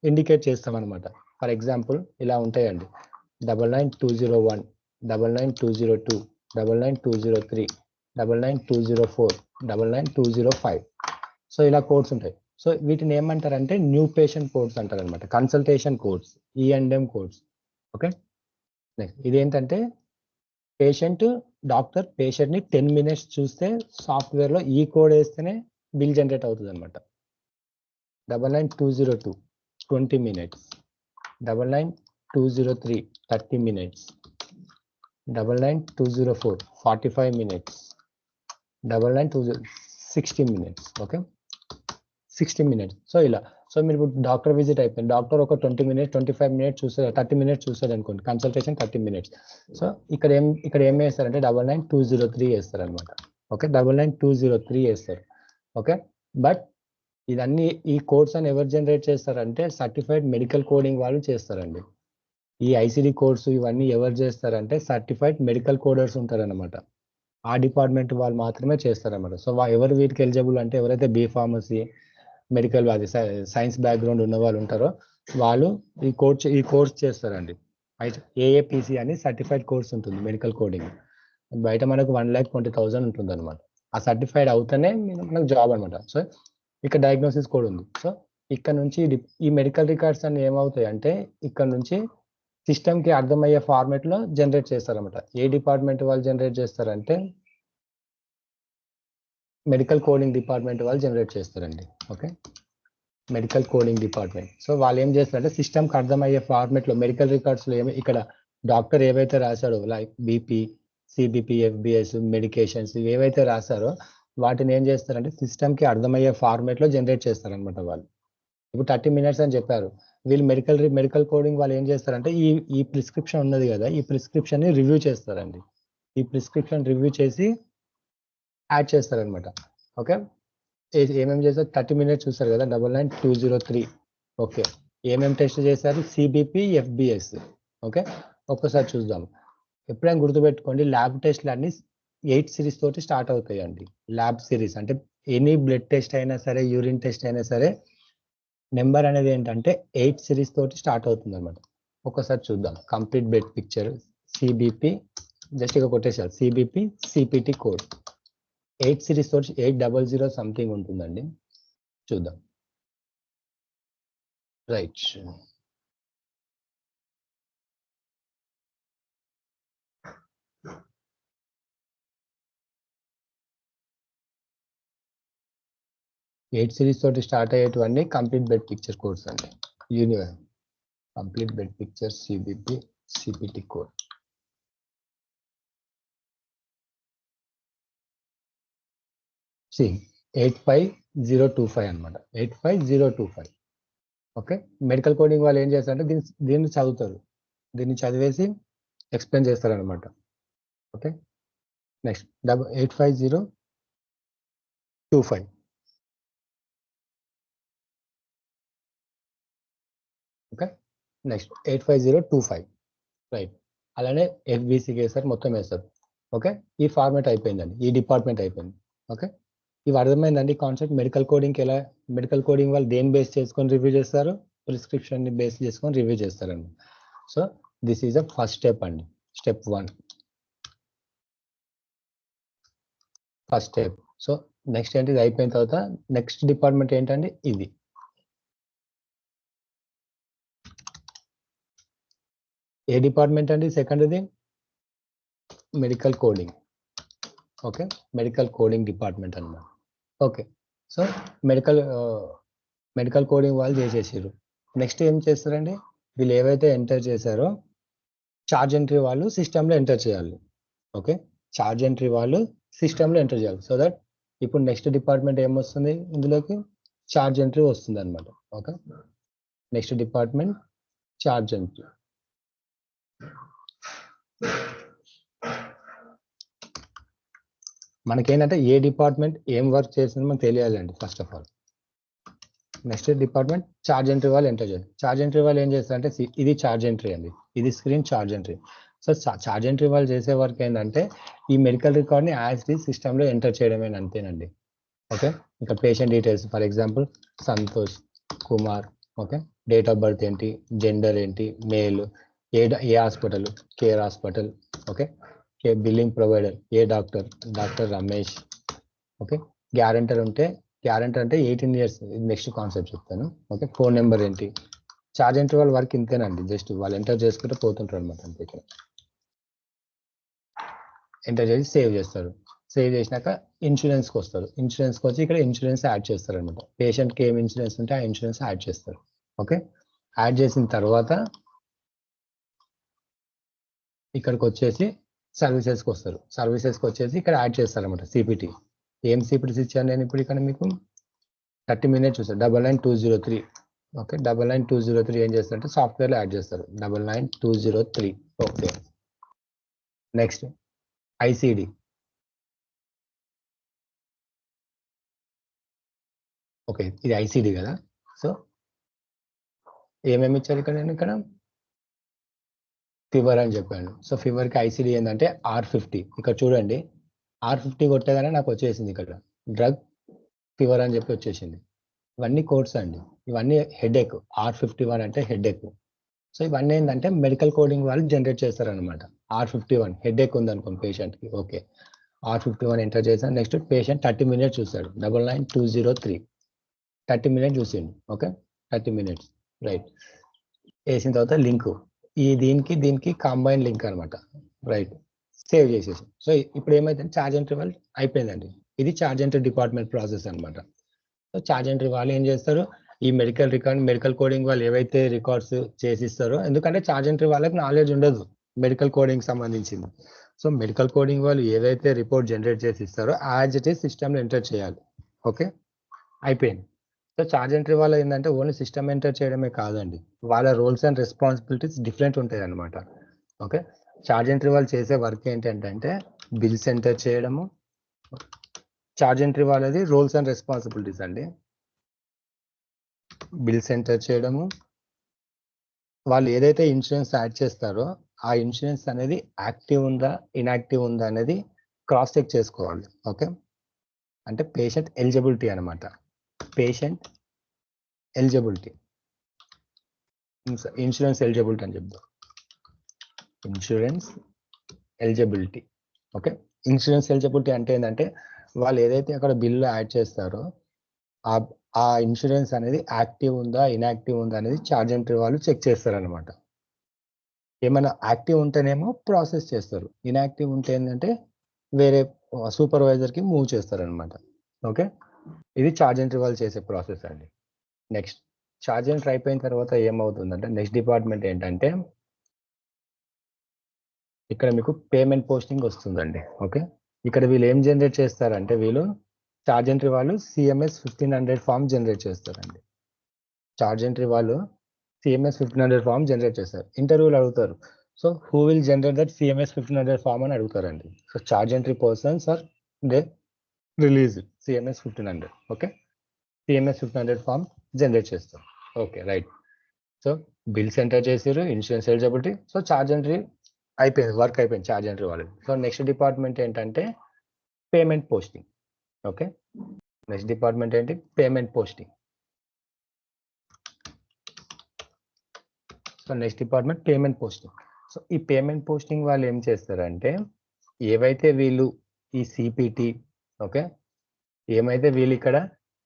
[SPEAKER 1] ఇండికేట్ చేస్తాం అనమాట. ఫర్ ఎగ్జాంపుల్ ఇలా ఉంటాయండి, 99201, 99202, 99203, 99204, 99205. సో ఇలా కోడ్స్ ఉంటాయి. సో వీటిని ఏమంటారంటే న్యూ పేషెంట్ కోడ్స్ అంటారు అనమాట, consultation codes, E&M codes. Okay, next ఇదేంటంటే డాక్టర్ పేషెంట్ని 10 మినిట్స్ చూస్తే సాఫ్ట్వేర్లో ఈ కోడ్ వేస్తేనే బిల్ జనరేట్ అవుతుంది అనమాట. 99202 20 minutes, 99203 30 minutes, 99204 45 minutes, 992 60 minutes. Okay, 60 minutes. So ఇలా, సో మీరు ఇప్పుడు డాక్టర్ విజిట్ అయిపోయింది, డాక్టర్ ఒక 20 మినిట్స్ 25 మినిట్స్ చూసారు, 30 మినిట్స్ చూసారు అనుకోండి, కన్సల్టేషన్ 30 మినిట్స్. సో ఇక్కడ ఏం వేస్తారంటే 99203 వేస్తారు అనమాట. ఓకే, 99203 వేస్తారు. ఓకే, బట్ ఇదన్నీ ఈ కోడ్స్ అని ఎవరు జనరేట్ చేస్తారంటే సర్టిఫైడ్ మెడికల్ కోడింగ్ వాళ్ళు చేస్తారండి. ఈ ఐసిడి కోడ్స్ ఇవన్నీ ఎవరు చేస్తారంటే సర్టిఫైడ్ మెడికల్ కోడర్స్ ఉంటారనమాట, ఆ డిపార్ట్మెంట్ వాళ్ళు మాత్రమే చేస్తారన్నమాట. సో ఎవరు వీటికి ఎలిజిబుల్ అంటే ఎవరైతే B.Pharmacy, మెడికల్ అది సైన్స్ బ్యాక్గ్రౌండ్ ఉన్న వాళ్ళు ఉంటారో వాళ్ళు ఈ కోర్స్ చేస్తారండి. అయితే AAPC అని సర్టిఫైడ్ కోర్స్ ఉంటుంది మెడికల్ కోడింగ్, బయట మనకు 1,20,000 ఉంటుంది అనమాట. ఆ సర్టిఫైడ్ అవుతేనే మనకు జాబ్ అనమాట. సో ఇక్కడ డయాగ్నోసిస్ కోడ్ ఉంది. సో ఇక్కడ నుంచి ఈ మెడికల్ రికార్డ్స్ అన్ని ఏమవుతాయి అంటే ఇక్కడ నుంచి సిస్టమ్కి అర్థమయ్యే ఫార్మేట్లో జనరేట్ చేస్తారన్నమాట. ఏ డిపార్ట్మెంట్ వాళ్ళు జనరేట్ చేస్తారంటే మెడికల్ కోడింగ్ డిపార్ట్మెంట్ వాళ్ళు జనరేట్ చేస్తారండి. Okay, medical coding department. So వాళ్ళు ఏం చేస్తారంటే సిస్టమ్కి అర్థమయ్యే ఫార్మేట్లో మెడికల్ రికార్డ్స్లో ఇక్కడ డాక్టర్ ఏవైతే రాశాడో like BP, CBP, FBS medications ఏవైతే రాశారో వాటిని ఏం చేస్తారంటే సిస్టమ్కి అర్థమయ్యే ఫార్మేట్లో జనరేట్ చేస్తారనమాట వాళ్ళు. ఇప్పుడు 30 మినిట్స్ అని చెప్పారు, వీళ్ళు మెడికల్ కోడింగ్ వాళ్ళు ఏం చేస్తారంటే ఈ ప్రిస్క్రిప్షన్ ఉన్నది కదా, ఈ ప్రిస్క్రిప్షన్ని రివ్యూ చేస్తారండి. ఈ ప్రిస్క్రిప్షన్ రివ్యూ చేసి యాడ్ చేస్తారనమాట. ఓకే, ఏమేమి చేస్తారు, 30 మినిట్స్ చూస్తారు కదా, 99203. ఓకే, ఏమేమి టెస్ట్ చేశారు, CBP, FBS. ఓకే, ఒక్కసారి చూద్దాం. ఎప్పుడైనా గుర్తుపెట్టుకోండి, ల్యాబ్ టెస్ట్లు అన్ని 8 సిరీస్ తోటి స్టార్ట్ అవుతాయండి. ల్యాబ్ సిరీస్ అంటే ఎనీ బ్లడ్ టెస్ట్ అయినా సరే, యూరిన్ టెస్ట్ అయినా సరే, నెంబర్ అనేది ఏంటంటే 8 సిరీస్ తోటి స్టార్ట్ అవుతుంది అనమాట. ఒకసారి చూద్దాం, complete blood picture CBP, just ఇక కొట్టేసారు CBP CPT కోడ్ 8 సిరీస్ తోటి 800 సంథింగ్ ఉంటుందండి. చూద్దాం. రైట్, ఎయిట్ సిరీస్ తోటి స్టార్ట్ అయ్యేటివన్నీ కంప్లీట్ బెడ్ పిక్చర్ కోడ్స్ అండి. Complete blood picture CBP CPT code. C 85025 అనమాట, 85025. ఓకే, మెడికల్ కోడింగ్ వాళ్ళు ఏం చేస్తారంటే దీన్ని చదువుతారు, దీన్ని చదివేసి ఎక్స్ప్లెయిన్ చేస్తారనమాట. Okay, next 85025. Okay, next 85025. Right, అలానే FBC వేస్తారు, మొత్తం వేస్తారు. ఓకే, ఈ ఫార్మాట్ అయిపోయిందండి, ఈ డిపార్ట్మెంట్ అయిపోయింది. ఓకే, ఇవి అర్థమైందండి కాన్సెప్ట్. మెడికల్ కోడింగ్కి ఎలా, మెడికల్ కోడింగ్ వాళ్ళు దేని బేస్ చేసుకొని రివ్యూ చేస్తారు, ప్రిస్క్రిప్షన్ని బేస్ చేసుకొని రివ్యూ చేస్తారండి. So this is a first step అండి, step 1, first step. So next ఏంటి, ఇది అయిపోయిన తర్వాత నెక్స్ట్ డిపార్ట్మెంట్ ఏంటండి, ఇది ఏ డిపార్ట్మెంట్ అండి సెకండ్ది? Medical coding. Okay, medical coding department అన్నమాట. ఓకే, సో మెడికల్ కోడింగ్ వాళ్ళు చేసేసారు. నెక్స్ట్ ఏం చేస్తారండి, వీళ్ళు ఏవైతే ఎంటర్ చేశారో చార్జ్ ఎంట్రీ వాళ్ళు సిస్టంలో ఎంటర్ చేయాలి. ఓకే, చార్జ్ ఎంట్రీ వాళ్ళు సిస్టంలో ఎంటర్ చేయాలి. సో దట్ ఇప్పుడు నెక్స్ట్ డిపార్ట్మెంట్ ఏమొస్తుంది ఇందులోకి, చార్జ్ ఎంట్రీ వస్తుంది అనమాట. Okay, next department charge entry. మనకేంటంటే ఏ డిపార్ట్మెంట్ ఏం వర్క్ చేసిందో మనకు తెలియాలండి first of all. Next department charge entry వాళ్ళు ఎంటర్ చేయాలి. చార్జ్ ఎంట్రీ వాళ్ళు ఏం చేస్తారంటే ఇది చార్జ్ ఎంట్రీ అండి, ఇది screen charge entry. So charge entry వాళ్ళు చేసే వర్క్ ఏంటంటే ఈ మెడికల్ రికార్డ్ని యాజ్ ది సిస్టంలో ఎంటర్ చేయడమే అంతేనండి. ఓకే, ఇక్కడ patient details for example Santosh Kumar. Okay, date of birth ఏంటి, జెండర్ ఏంటి, మేల్, ఏ hospital, care hospital. Okay, billing provider ఏ డాక్టర్ రమేష్. ఓకే, గ్యారెంటర్ అంటే 18 years, నెక్స్ట్ కాన్సెప్ట్ చెప్తాను. ఓకే, ఫోన్ నెంబర్ ఏంటి. చార్జ్ ఎంట్రీ వాళ్ళ వర్క్ ఇంతేనండి, జస్ట్ వాళ్ళు ఎంటర్ చేసుకుంటే పోతుంటారు అనమాట అంతే. ఇక్కడ ఎంటర్ చేసి సేవ్ చేస్తారు. సేవ్ చేసినాక ఇన్సూరెన్స్కి వస్తారు. ఇన్సూరెన్స్కి వచ్చి ఇక్కడ ఇన్సూరెన్స్ యాడ్ చేస్తారు అనమాట. పేషెంట్కి ఏం ఇన్సూరెన్స్ ఉంటే ఆ ఇన్సూరెన్స్ యాడ్ చేస్తారు. ఓకే, యాడ్ చేసిన తర్వాత ఇక్కడికి వచ్చేసి సర్వీసెస్కి వస్తారు. సర్వీసెస్కి వచ్చేసి ఇక్కడ యాడ్ చేస్తారు అనమాట సిపిటి. ఏం సిపిటీస్ ఇచ్చాను నేను ఇప్పుడు ఇక్కడ మీకు 30 minutes చూసారు 99203. ఓకే, 99203 ఏం చేస్తారంటే సాఫ్ట్వేర్లో యాడ్ చేస్తారు 99203. Okay, next ICD. ఓకే, ఇది ఐసిడి కదా. సో ఏమేమి ఇచ్చారు ఇక్కడ, నేను ఇక్కడ ఫీవర్ అని చెప్పాను. సో ఫీవర్కి ఐసిడి ఏంటంటే R50. ఇక్కడ చూడండి R50 కొట్టేగానే నాకు వచ్చేసింది ఇక్కడ డ్రగ్ ఫీవర్ అని చెప్పి వచ్చేసింది. ఇవన్నీ కోడ్స్ అండి, ఇవన్నీ హెడేక్. R51 అంటే హెడేక్. సో ఇవన్నీ ఏంటంటే మెడికల్ కోడింగ్ వాళ్ళు జనరేట్ చేస్తారనమాట. R51 హెడేక్ ఉందనుకోండి పేషెంట్కి. ఓకే, R51 ఎంటర్ చేశాను. నెక్స్ట్ పేషెంట్ 30 minutes చూస్తాడు 99203. 30 minutes చూసిండు. Okay, 30 minutes right. వేసిన తర్వాత లింక్ దీనికి కాంబైన్ లింక్ అనమాట. రైట్, సేవ్ చేసేసి. సో ఇప్పుడు ఏమైతే చార్జ్ ఎంట్రీ వాళ్ళు అయిపోయిందండి. ఇది చార్జ్ ఎంట్రీ డిపార్ట్మెంట్ ప్రాసెస్ అనమాట. సో చార్జ్ ఎంట్రీ వాళ్ళు ఏం చేస్తారు, ఈ మెడికల్ కోడింగ్ వాళ్ళు ఏవైతే రికార్డ్స్ చేసిస్తారో, ఎందుకంటే చార్జ్ ఎంట్రీ వాళ్ళకి నాలెడ్జ్ ఉండదు మెడికల్ కోడింగ్ సంబంధించింది. సో మెడికల్ కోడింగ్ వాళ్ళు ఏవైతే రిపోర్ట్ జనరేట్ చేసి ఇస్తారో యాజ్ ఇట్ ఈస్ సిస్టమ్లో ఎంటర్ చేయాలి. ఓకే, అయిపోయింది. సో చార్జ్ ఎంట్రీ వాళ్ళు ఏంటంటే ఓన్లీ సిస్టమ్ ఎంటర్ చేయడమే కాదండి, వాళ్ళ రోల్స్ అండ్ రెస్పాన్సిబిలిటీస్ డిఫరెంట్ ఉంటాయి అనమాట. ఓకే, చార్జ్ ఎంట్రీ వాళ్ళు చేసే వర్క్ ఏంటంటే బిల్స్ ఎంటర్ చేయడము. చార్జ్ ఎంట్రీ వాళ్ళది రోల్స్ అండ్ రెస్పాన్సిబిలిటీస్ అండి, బిల్స్ ఎంటర్ చేయడము. వాళ్ళు ఏదైతే ఇన్సూరెన్స్ యాడ్ చేస్తారో ఆ ఇన్సూరెన్స్ అనేది యాక్టివ్ ఉందా ఇన్యాక్టివ్ ఉందా అనేది క్రాస్ చెక్ చేసుకోవాలి. ఓకే, అంటే పేషెంట్ ఎలిజిబిలిటీ అనమాట. పేషెంట్ ఎలిజిబిలిటీ, ఇన్సూరెన్స్ ఎలిజిబిలిటీ అని చెప్తాం. Insurance eligibility. Okay, insurance eligibility అంటే ఏంటంటే వాళ్ళు ఏదైతే అక్కడ బిల్లు యాడ్ చేస్తారో ఆ ఇన్సూరెన్స్ అనేది యాక్టివ్ ఉందా ఇన్యాక్టివ్ ఉందా అనేది చార్జ్ ఎంట్రీ వాళ్ళు చెక్ చేస్తారనమాట. ఏమైనా యాక్టివ్ ఉంటేనేమో ప్రాసెస్ చేస్తారు, ఇన్యాక్టివ్ ఉంటే ఏంటంటే వేరే సూపర్వైజర్కి మూవ్ చేస్తారనమాట. ఓకే, ఇది చార్జ్ ఎంట్రీ వాళ్ళు చేసే ప్రాసెస్ అండి. నెక్స్ట్ చార్జ్ ఎంట్రీ అయిపోయిన తర్వాత ఏమవుతుందంటే నెక్స్ట్ డిపార్ట్మెంట్ ఏంటంటే ఇక్కడ మీకు పేమెంట్ పోస్టింగ్ వస్తుందండి. ఓకే, ఇక్కడ వీళ్ళు ఏం జనరేట్ చేస్తారంటే వీళ్ళు చార్జ్ ఎంట్రీ వాళ్ళు CMS 1500 ఫామ్ జనరేట్ చేస్తారండి. చార్జ్ ఎంట్రీ వాళ్ళు CMS 1500 ఫామ్ జనరేట్ చేస్తారు. ఇంటర్వ్యూలు అడుగుతారు, so who will generate that CMS 1500 form అని అడుగుతారండి. So charge entry persons are they release CMS 1500. Okay, CMS 1500 form generate చేస్తాం. Okay right. So bills enter చేసారు, insurance eligibility. So charge entry అయిపోయింది, work అయిపోయింది charge entry వాళ్ళది. So next department ఏంటంటే payment posting. Okay, next department ఏంటి, payment posting. So next department payment posting. So ఈ payment posting వాళ్ళు ఏం చేస్తారంటే ఏవైతే వీళ్ళు ఈ సిపిటి, ఓకే, ఏమైతే వీళ్ళు ఇక్కడ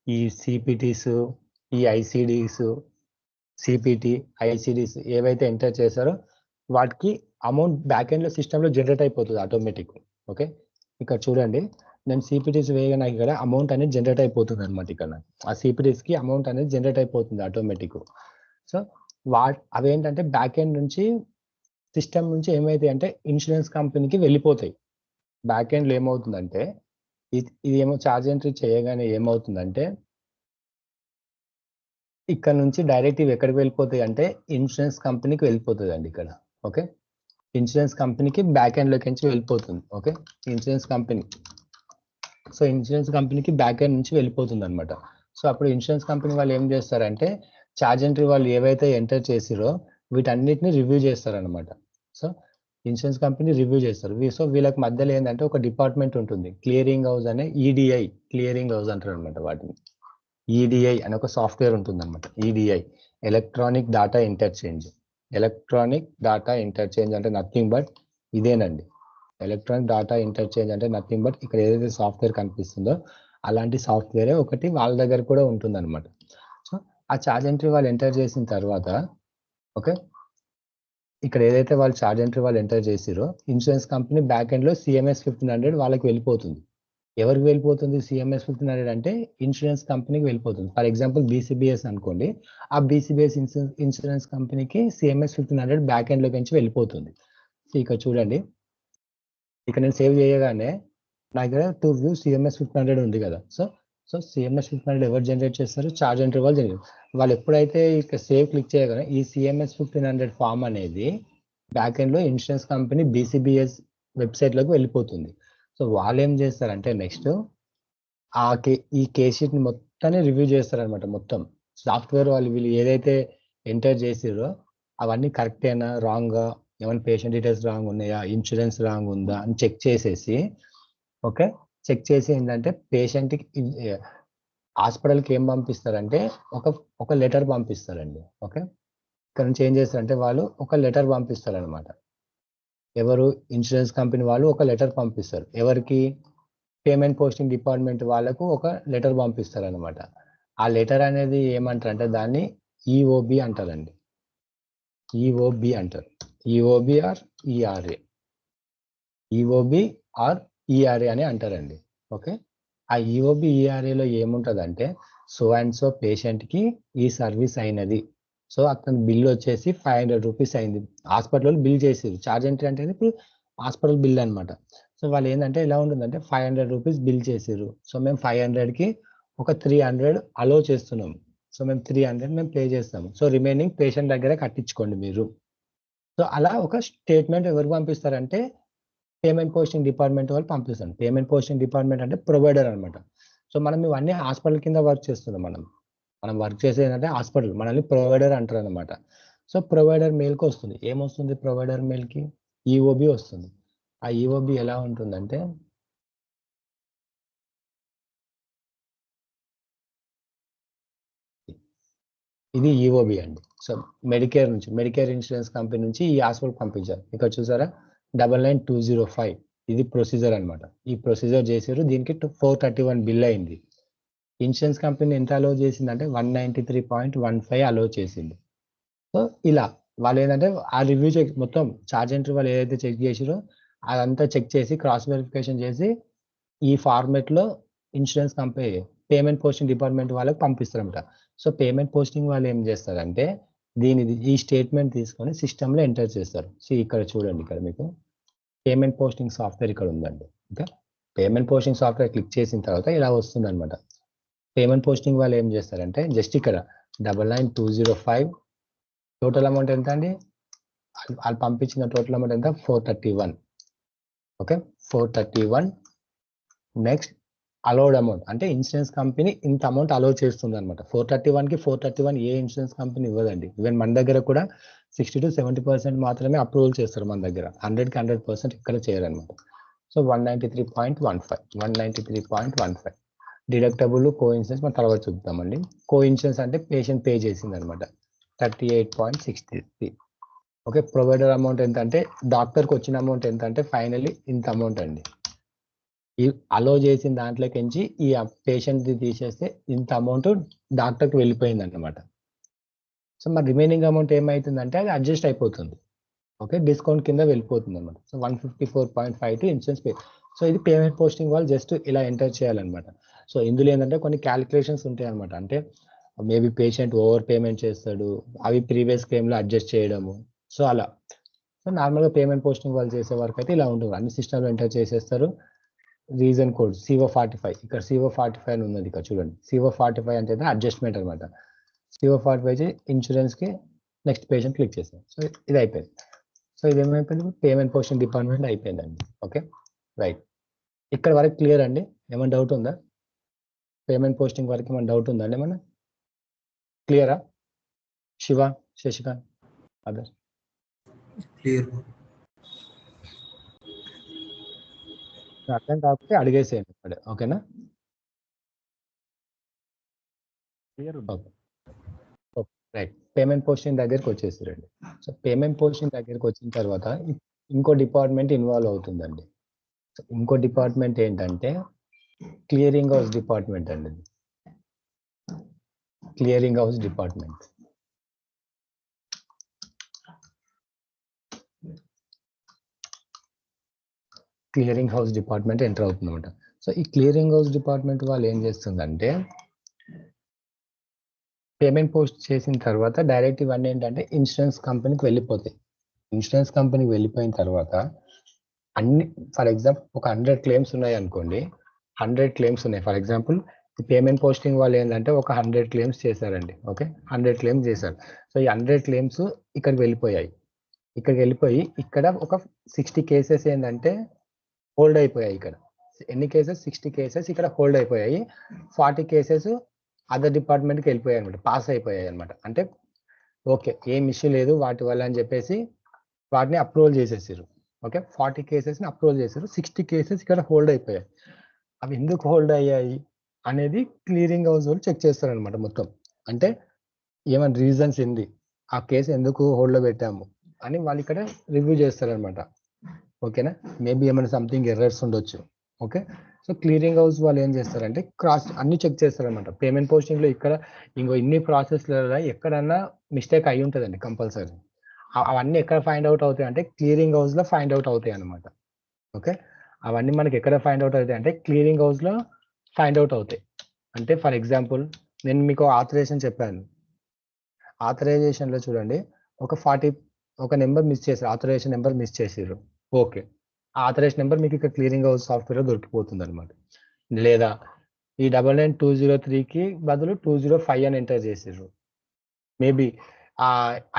[SPEAKER 1] ఈ సిపిటీస్, ఈ ఐసిడిస్, సిపిటి ఐసిడిస్ ఏవైతే ఎంటర్ చేశారో వాటికి అమౌంట్ బ్యాక్ ఎండ్ లో సిస్టమ్ లో జనరేట్ అయిపోతుంది ఆటోమేటిక్. ఓకే, ఇక్కడ చూడండి నేను సిపిటీస్ వేయగా నాకు ఇక్కడ అమౌంట్ అనేది జనరేట్ అయిపోతుంది అనమాట. ఇక్కడ ఆ సిపిటీస్ కి అమౌంట్ అనేది జనరేట్ అయిపోతుంది ఆటోమేటిక్. సో అవేంటంటే బ్యాక్ ఎండ్ నుంచి సిస్టమ్ నుంచి ఏమైతాయి అంటే ఇన్సూరెన్స్ కంపెనీకి వెళ్ళిపోతాయి. బ్యాక్ ఎండ్ లో ఏమవుతుందంటే ఇది ఏమో ఛార్జ్ ఎంట్రీ చేయగానే ఏమవుతుందంటే ఇక్కడ నుంచి డైరెక్ట్ ఇవి ఎక్కడికి వెళ్ళిపోతాయి అంటే ఇన్సూరెన్స్ కంపెనీకి వెళ్ళిపోతుంది అండి ఇక్కడ. ఓకే, ఇన్సూరెన్స్ కంపెనీకి బ్యాక్ ఎండ్ లోకి నుంచి వెళ్ళిపోతుంది. Okay, insurance company, so insurance కంపెనీకి బ్యాక్ ఎండ్ నుంచి వెళ్ళిపోతుంది అనమాట. సో అప్పుడు ఇన్సూరెన్స్ కంపెనీ వాళ్ళు ఏం చేస్తారంటే ఛార్జ్ ఎంట్రీ వాళ్ళు ఏవైతే ఎంటర్ చేసిరో వీటన్నిటిని రివ్యూ చేస్తారనమాట. సో ఇన్సూరెన్స్ కంపెనీ రివ్యూ చేస్తారు. సో వీళ్ళకి మధ్యలో ఏంటంటే ఒక డిపార్ట్మెంట్ ఉంటుంది, క్లియరింగ్ హౌస్ అనే ఈడిఐ క్లియరింగ్ హౌస్ అంటారు అనమాట. వాటిని ఈడిఐ అనే ఒక సాఫ్ట్వేర్ ఉంటుంది అనమాట. EDI electronic data interchange. Electronic data interchange అంటే నథింగ్ బట్ ఇదేనండి. ఎలక్ట్రానిక్ డాటా ఇంటర్చేంజ్ అంటే నథింగ్ బట్ ఇక్కడ ఏదైతే సాఫ్ట్వేర్ కనిపిస్తుందో అలాంటి సాఫ్ట్వేరే ఒకటి వాళ్ళ దగ్గర కూడా ఉంటుంది అనమాట. సో ఆ ఛార్జ్ ఎంట్రీ వాళ్ళు ఎంటర్ చేసిన తర్వాత ఓకే, ఇక్కడ ఏదైతే వాళ్ళు ఛార్జ్ ఎంట్రీ వాళ్ళు ఎంటర్ చేసిరో ఇన్సూరెన్స్ కంపెనీ బ్యాక్ ఎండ్ లో సిఎంఎస్ 1500 వాళ్ళకి వెళ్ళిపోతుంది. ఎవరికి వెళ్ళిపోతుంది సిఎంఎస్ 1500 అంటే ఇన్సూరెన్స్ కంపెనీకి వెళ్ళిపోతుంది. ఫర్ ఎగ్జాంపుల్ బీసీబీఎస్ అనుకోండి, ఆ బీసీబీఎస్ ఇన్సూరెన్స్ కంపెనీకి సిఎంఎస్ 1500 బ్యాక్ ఎండ్ లోకి నుంచి వెళ్ళిపోతుంది. సో ఇక్కడ చూడండి, ఇక్కడ నేను సేవ్ చేయగానే నా దగ్గర టు వ్యూ సిఎంఎస్ 1500 ఉంది కదా. సో సిఎంఎస్ 1500 ఎవరు జనరేట్ చేస్తారు, ఛార్జ్ ఎంట్రీ వాళ్ళు జనరేట్. వాళ్ళు ఎప్పుడైతే ఇక్కడ సేవ్ క్లిక్ చేయగానే ఈ సిఎంఎస్ 1500 ఫామ్ అనేది బ్యాక్ ఎండ్ లో ఇన్సూరెన్స్ కంపెనీ బీసీబీఎస్ వెబ్సైట్ లోకి వెళ్ళిపోతుంది. సో వాళ్ళు ఏం చేస్తారంటే నెక్స్ట్ ఈ కేస్ షీట్ ని మొత్తాన్ని రివ్యూ చేస్తారనమాట. మొత్తం సాఫ్ట్వేర్ వాళ్ళు వీళ్ళు ఏదైతే ఎంటర్ చేసిరో అవన్నీ కరెక్టేనా రాంగా, ఏమైనా పేషెంట్ డీటెయిల్స్ రాంగ్ ఉన్నాయా, ఇన్సూరెన్స్ రాంగ్ ఉందా అని చెక్ చేసేసి ఓకే, చెక్ చేసి ఏంటంటే పేషెంట్కి హాస్పిటల్కి ఏం పంపిస్తారంటే ఒక లెటర్ పంపిస్తారండి. ఓకే, ఇక్కడ నుంచి ఏం చేస్తారంటే వాళ్ళు ఒక లెటర్ పంపిస్తారనమాట. ఎవరు ఇన్సూరెన్స్ కంపెనీ వాళ్ళు ఒక లెటర్ పంపిస్తారు. ఎవరికి, పేమెంట్ పోస్టింగ్ డిపార్ట్మెంట్ వాళ్ళకు ఒక లెటర్ పంపిస్తారు అనమాట. ఆ లెటర్ అనేది ఏమంటారు అంటే దాన్ని ఈఓబి అంటారండి. ఈఓబి అంటారు. ఈఓబి ఆర్ ఈఆర్ఏ, ఈఓబి ఆర్ ఈఆర్ఏ అని అంటారండి. ఓకే, ఆ ఈఓబి ఈఆర్ఏలో ఏముంటుందంటే సో అండ్ సో పేషెంట్కి ఈ సర్వీస్ అయినది. సో అతని బిల్ వచ్చేసి 500 రూపీస్ అయింది. హాస్పిటల్ బిల్ చేసేది. ఛార్జ్ ఎంట్రీ అంటే ఇప్పుడు హాస్పిటల్ బిల్ అనమాట. సో వాళ్ళు ఏంటంటే ఎలా ఉంటుందంటే 500 రూపీస్ బిల్ చేసారు. సో మేము 500కి ఒక 300 అలో చేస్తున్నాం. సో మేము 300 మేము పే చేస్తాము. సో రిమైనింగ్ పేషెంట్ దగ్గర కట్టించుకోండి మీరు. సో అలా ఒక స్టేట్మెంట్ ఎవరికి పంపిస్తారంటే పేమెంట్ పోస్టింగ్ డిపార్ట్మెంట్ వాళ్ళు పంపిస్తారు. పేమెంట్ పోస్టింగ్ డిపార్ట్మెంట్ అంటే ప్రొవైడర్ అనమాట. సో మనం ఇవన్నీ హాస్పిటల్ కింద వర్క్ చేస్తున్నాం. మనం వర్క్ చేసేది ఏంటంటే హాస్పిటల్, మనల్ని ప్రొవైడర్ అంటారు అనమాట. సో ప్రొవైడర్ మెయిల్కి వస్తుంది. ఏమొస్తుంది ప్రొవైడర్ మెయిల్కి? ఈఓబి వస్తుంది. ఆ ఈఓబి ఎలా ఉంటుందంటే ఇది ఈఓబి అండి. సో మెడికేర్ నుంచి, మెడికేర్ ఇన్సూరెన్స్ కంపెనీ నుంచి ఈ హాస్పిటల్ పంపించారు. ఇక్కడ చూసారా 99205 ఇది ప్రొసీజర్ అనమాట. ఈ ప్రొసీజర్ చేశారు. దీనికి 431 బిల్ అయింది. ఇన్సూరెన్స్ కంపెనీ ఎంత అలో చేసిందంటే 193.15 అలో చేసింది. సో ఇలా వాళ్ళు ఏంటంటే ఆ రివ్యూ చెక్ మొత్తం ఛార్జ్ ఎంట్రీ వాళ్ళు ఏదైతే చెక్ చేసిరో అదంతా చెక్ చేసి క్రాస్ వెరిఫికేషన్ చేసి ఈ ఫార్మేట్ లో insurance company payment posting department వాళ్ళకి పంపిస్తారన్నమాట. సో పేమెంట్ పోస్టింగ్ వాళ్ళు ఏం చేస్తారంటే ఈ స్టేట్మెంట్ తీసుకొని సిస్టమ్ లో ఎంటర్ చేస్తారు. సో ఇక్కడ చూడండి, ఇక్కడ మీకు పేమెంట్ పోస్టింగ్ సాఫ్ట్వేర్ ఇక్కడ ఉందండి. Okay, payment posting software click చేసిన తర్వాత ఇలా వస్తుంది అనమాట. పేమెంట్ పోస్టింగ్ వాళ్ళు ఏం చేస్తారంటే జస్ట్ ఇక్కడ 99205 టోటల్ అమౌంట్ ఎంత అండి? వాళ్ళు పంపించిన టోటల్ అమౌంట్ ఎంత? 431. ఓకే, 431. నెక్స్ట్ అలౌడ్ అమౌంట్ అంటే ఇన్సూరెన్స్ కంపెనీ ఇంత అమౌంట్ అలౌ చేస్తుంది అనమాట. 431కి 431 ఏ ఇన్సూరెన్స్ కంపెనీ ఇవ్వదండి. ఈవెన్ మన దగ్గర కూడా 60 to 70% మాత్రమే అప్రూవల్ చేస్తారు మన దగ్గర. 100కి 100% ఇక్కడ చేయరనమాట. సో 193.15 డిడక్టబుల్ కో ఇన్సూరెన్స్ మనం తర్వాత చూద్దామండి. కో ఇన్సూరెన్స్ అంటే పేషెంట్ పే చేసింది అనమాట 38.63. ఓకే, ప్రొవైడర్ అమౌంట్ ఎంత అంటే డాక్టర్కి వచ్చిన అమౌంట్ ఎంత అంటే ఫైనల్లీ ఇంత అమౌంట్ అండి. ఈ అలో చేసిన దాంట్లోకించి ఈ పేషెంట్ తీసేస్తే ఇంత అమౌంట్ డాక్టర్కి వెళ్ళిపోయింది అన్నమాట. సో మరి రిమైనింగ్ అమౌంట్ ఏమవుతుందంటే అది అడ్జస్ట్ అయిపోతుంది. ఓకే, డిస్కౌంట్ కింద వెళ్ళిపోతుంది అనమాట. So 154.5 to insurance pay. So ఇది పేమెంట్ పోస్టింగ్ వాళ్ళు జస్ట్ ఇలా ఎంటర్ చేయాలన్నమాట. సో ఇందులో ఏంటంటే కొన్ని క్యాలిక్యులేషన్స్ ఉంటాయి అనమాట. అంటే మేబీ పేషెంట్ ఓవర్ పేమెంట్ చేస్తాడు, అవి ప్రీవియస్ క్లెయిమ్లో అడ్జస్ట్ చేయడము. సో అలా. సో నార్మల్గా పేమెంట్ పోస్టింగ్ వాళ్ళు చేసే వరకు అయితే ఇలా ఉంటుంది. అన్ని సిస్టమ్లో ఎంటర్ చేసేస్తారు. రీజన్ కోడ్ CO45, ఇక్కడ CO45 అని ఉన్నది, ఇక్కడ చూడండి. CO45 అంటే అడ్జస్ట్మెంట్ అనమాట. CO45 ఇన్సూరెన్స్కి నెక్స్ట్ పేషెంట్ క్లిక్ చేస్తాం. సో ఇది అయిపోయింది. సో ఇది ఏమైపోయింది, పేమెంట్ పోస్టింగ్ డిపార్ట్మెంట్ అయిపోయిందండి. Okay, right. ఇక్కడ వరకు క్లియర్ అండి? ఏమైనా డౌట్ ఉందా? పేమెంట్ పోస్టింగ్ వరకు ఏమైనా డౌట్ ఉందా అండి? ఏమన్నా క్లియరా? Shiva, Shashikanth, other
[SPEAKER 3] clear.
[SPEAKER 1] అర్థం కాకపోతే అడిగేసేయండి ఇక్కడ. ఓకేనా?
[SPEAKER 2] Clear
[SPEAKER 1] okay, right. Payment posting దగ్గరికి వచ్చేసారండి. సో పేమెంట్ పోస్టింగ్ దగ్గరికి వచ్చిన తర్వాత ఇంకో డిపార్ట్మెంట్ ఇన్వాల్వ్ అవుతుందండి. సో ఇంకో డిపార్ట్మెంట్ ఏంటంటే క్లియరింగ్ హౌస్ డిపార్ట్మెంట్ అండి. Clearing house department. Clearing house department enter అవుతుందన్నమాట. సో ఈ క్లియరింగ్ హౌస్ డిపార్ట్మెంట్ వాళ్ళు ఏం చేస్తుందంటే పేమెంట్ పోస్ట్ చేసిన తర్వాత డైరెక్ట్ ఇవన్నీ ఏంటంటే ఇన్సూరెన్స్ కంపెనీకి వెళ్ళిపోతాయి. ఇన్సూరెన్స్ కంపెనీకి వెళ్ళిపోయిన తర్వాత అన్ని, ఫర్ ఎగ్జాంపుల్ ఒక 100 క్లెయిమ్స్ ఉన్నాయి అనుకోండి. 100 క్లెయిమ్స్ ఉన్నాయి ఫర్ ఎగ్జాంపుల్. ఈ పేమెంట్ పోస్టింగ్ వాళ్ళు ఏంటంటే ఒక 100 క్లెయిమ్స్ చేశారండి. ఓకే, 100 క్లెయిమ్స్ చేశారు. సో ఈ 100 క్లెయిమ్స్ ఇక్కడికి వెళ్ళిపోయాయి. ఇక్కడికి వెళ్ళిపోయి ఇక్కడ ఒక 60 కేసెస్ ఏంటంటే హోల్డ్ అయిపోయాయి. ఇక్కడ ఎన్ని కేసెస్? 60 కేసెస్ ఇక్కడ హోల్డ్ అయిపోయాయి. 40 కేసెస్ అదర్ డిపార్ట్మెంట్కి వెళ్ళిపోయాయి అనమాట, పాస్ అయిపోయాయి అనమాట. అంటే ఓకే, ఏం ఇష్యూ లేదు వాటి వల్ల అని చెప్పేసి వాటిని అప్రూవల్ చేసేసారు. ఓకే, 40 కేసెస్ని అప్రూవల్ చేశారు. 60 కేసెస్ ఇక్కడ హోల్డ్ అయిపోయాయి. అవి ఎందుకు హోల్డ్ అయ్యాయి అనేది క్లియరింగ్ హౌస్ వాళ్ళు చెక్ చేస్తారనమాట మొత్తం. అంటే ఏమైనా రీజన్స్ ఏంది, ఆ కేసు ఎందుకు హోల్డ్లో పెట్టాము అని వాళ్ళు ఇక్కడ రివ్యూ చేస్తారనమాట. ఓకేనా? మేబీ ఏమైనా సంథింగ్ ఎర్రర్స్ ఉండొచ్చు. ఓకే, సో క్లియరింగ్ హౌస్ వాళ్ళు ఏం చేస్తారంటే క్రాస్ అన్ని చెక్ చేస్తారనమాట. పేమెంట్ పోస్టింగ్లో ఇక్కడ ఇంకో ఇన్ని ప్రాసెస్లలో ఎక్కడన్నా మిస్టేక్ అయి ఉంటుందండి కంపల్సరీ. అవన్నీ ఎక్కడ ఫైండ్ అవుట్ అవుతాయి అంటే క్లియరింగ్ హౌస్లో ఫైండ్ అవుట్ అవుతాయి అనమాట. ఓకే, అవన్నీ మనకి ఎక్కడ ఫైండ్ అవుట్ అవుతాయి అంటే క్లియరింగ్ హౌస్లో ఫైండ్ అవుట్ అవుతాయి. అంటే ఫర్ ఎగ్జాంపుల్ నేను మీకు ఆథరైజేషన్ చెప్పాను. ఆథరైజేషన్లో చూడండి ఒక నెంబర్ మిస్ చేశారు, ఆథరైజేషన్ నెంబర్ మిస్ చేసారు. ఓకే, ఆ ఆథరైజేషన్ నెంబర్ మీకు ఇక్కడ క్లియరింగ్ హౌస్ సాఫ్ట్వేర్లో దొరికిపోతుంది అనమాట. లేదా ఈ 99203కి బదులు 205 అని ఎంటర్ చేసారు. మేబీ ఆ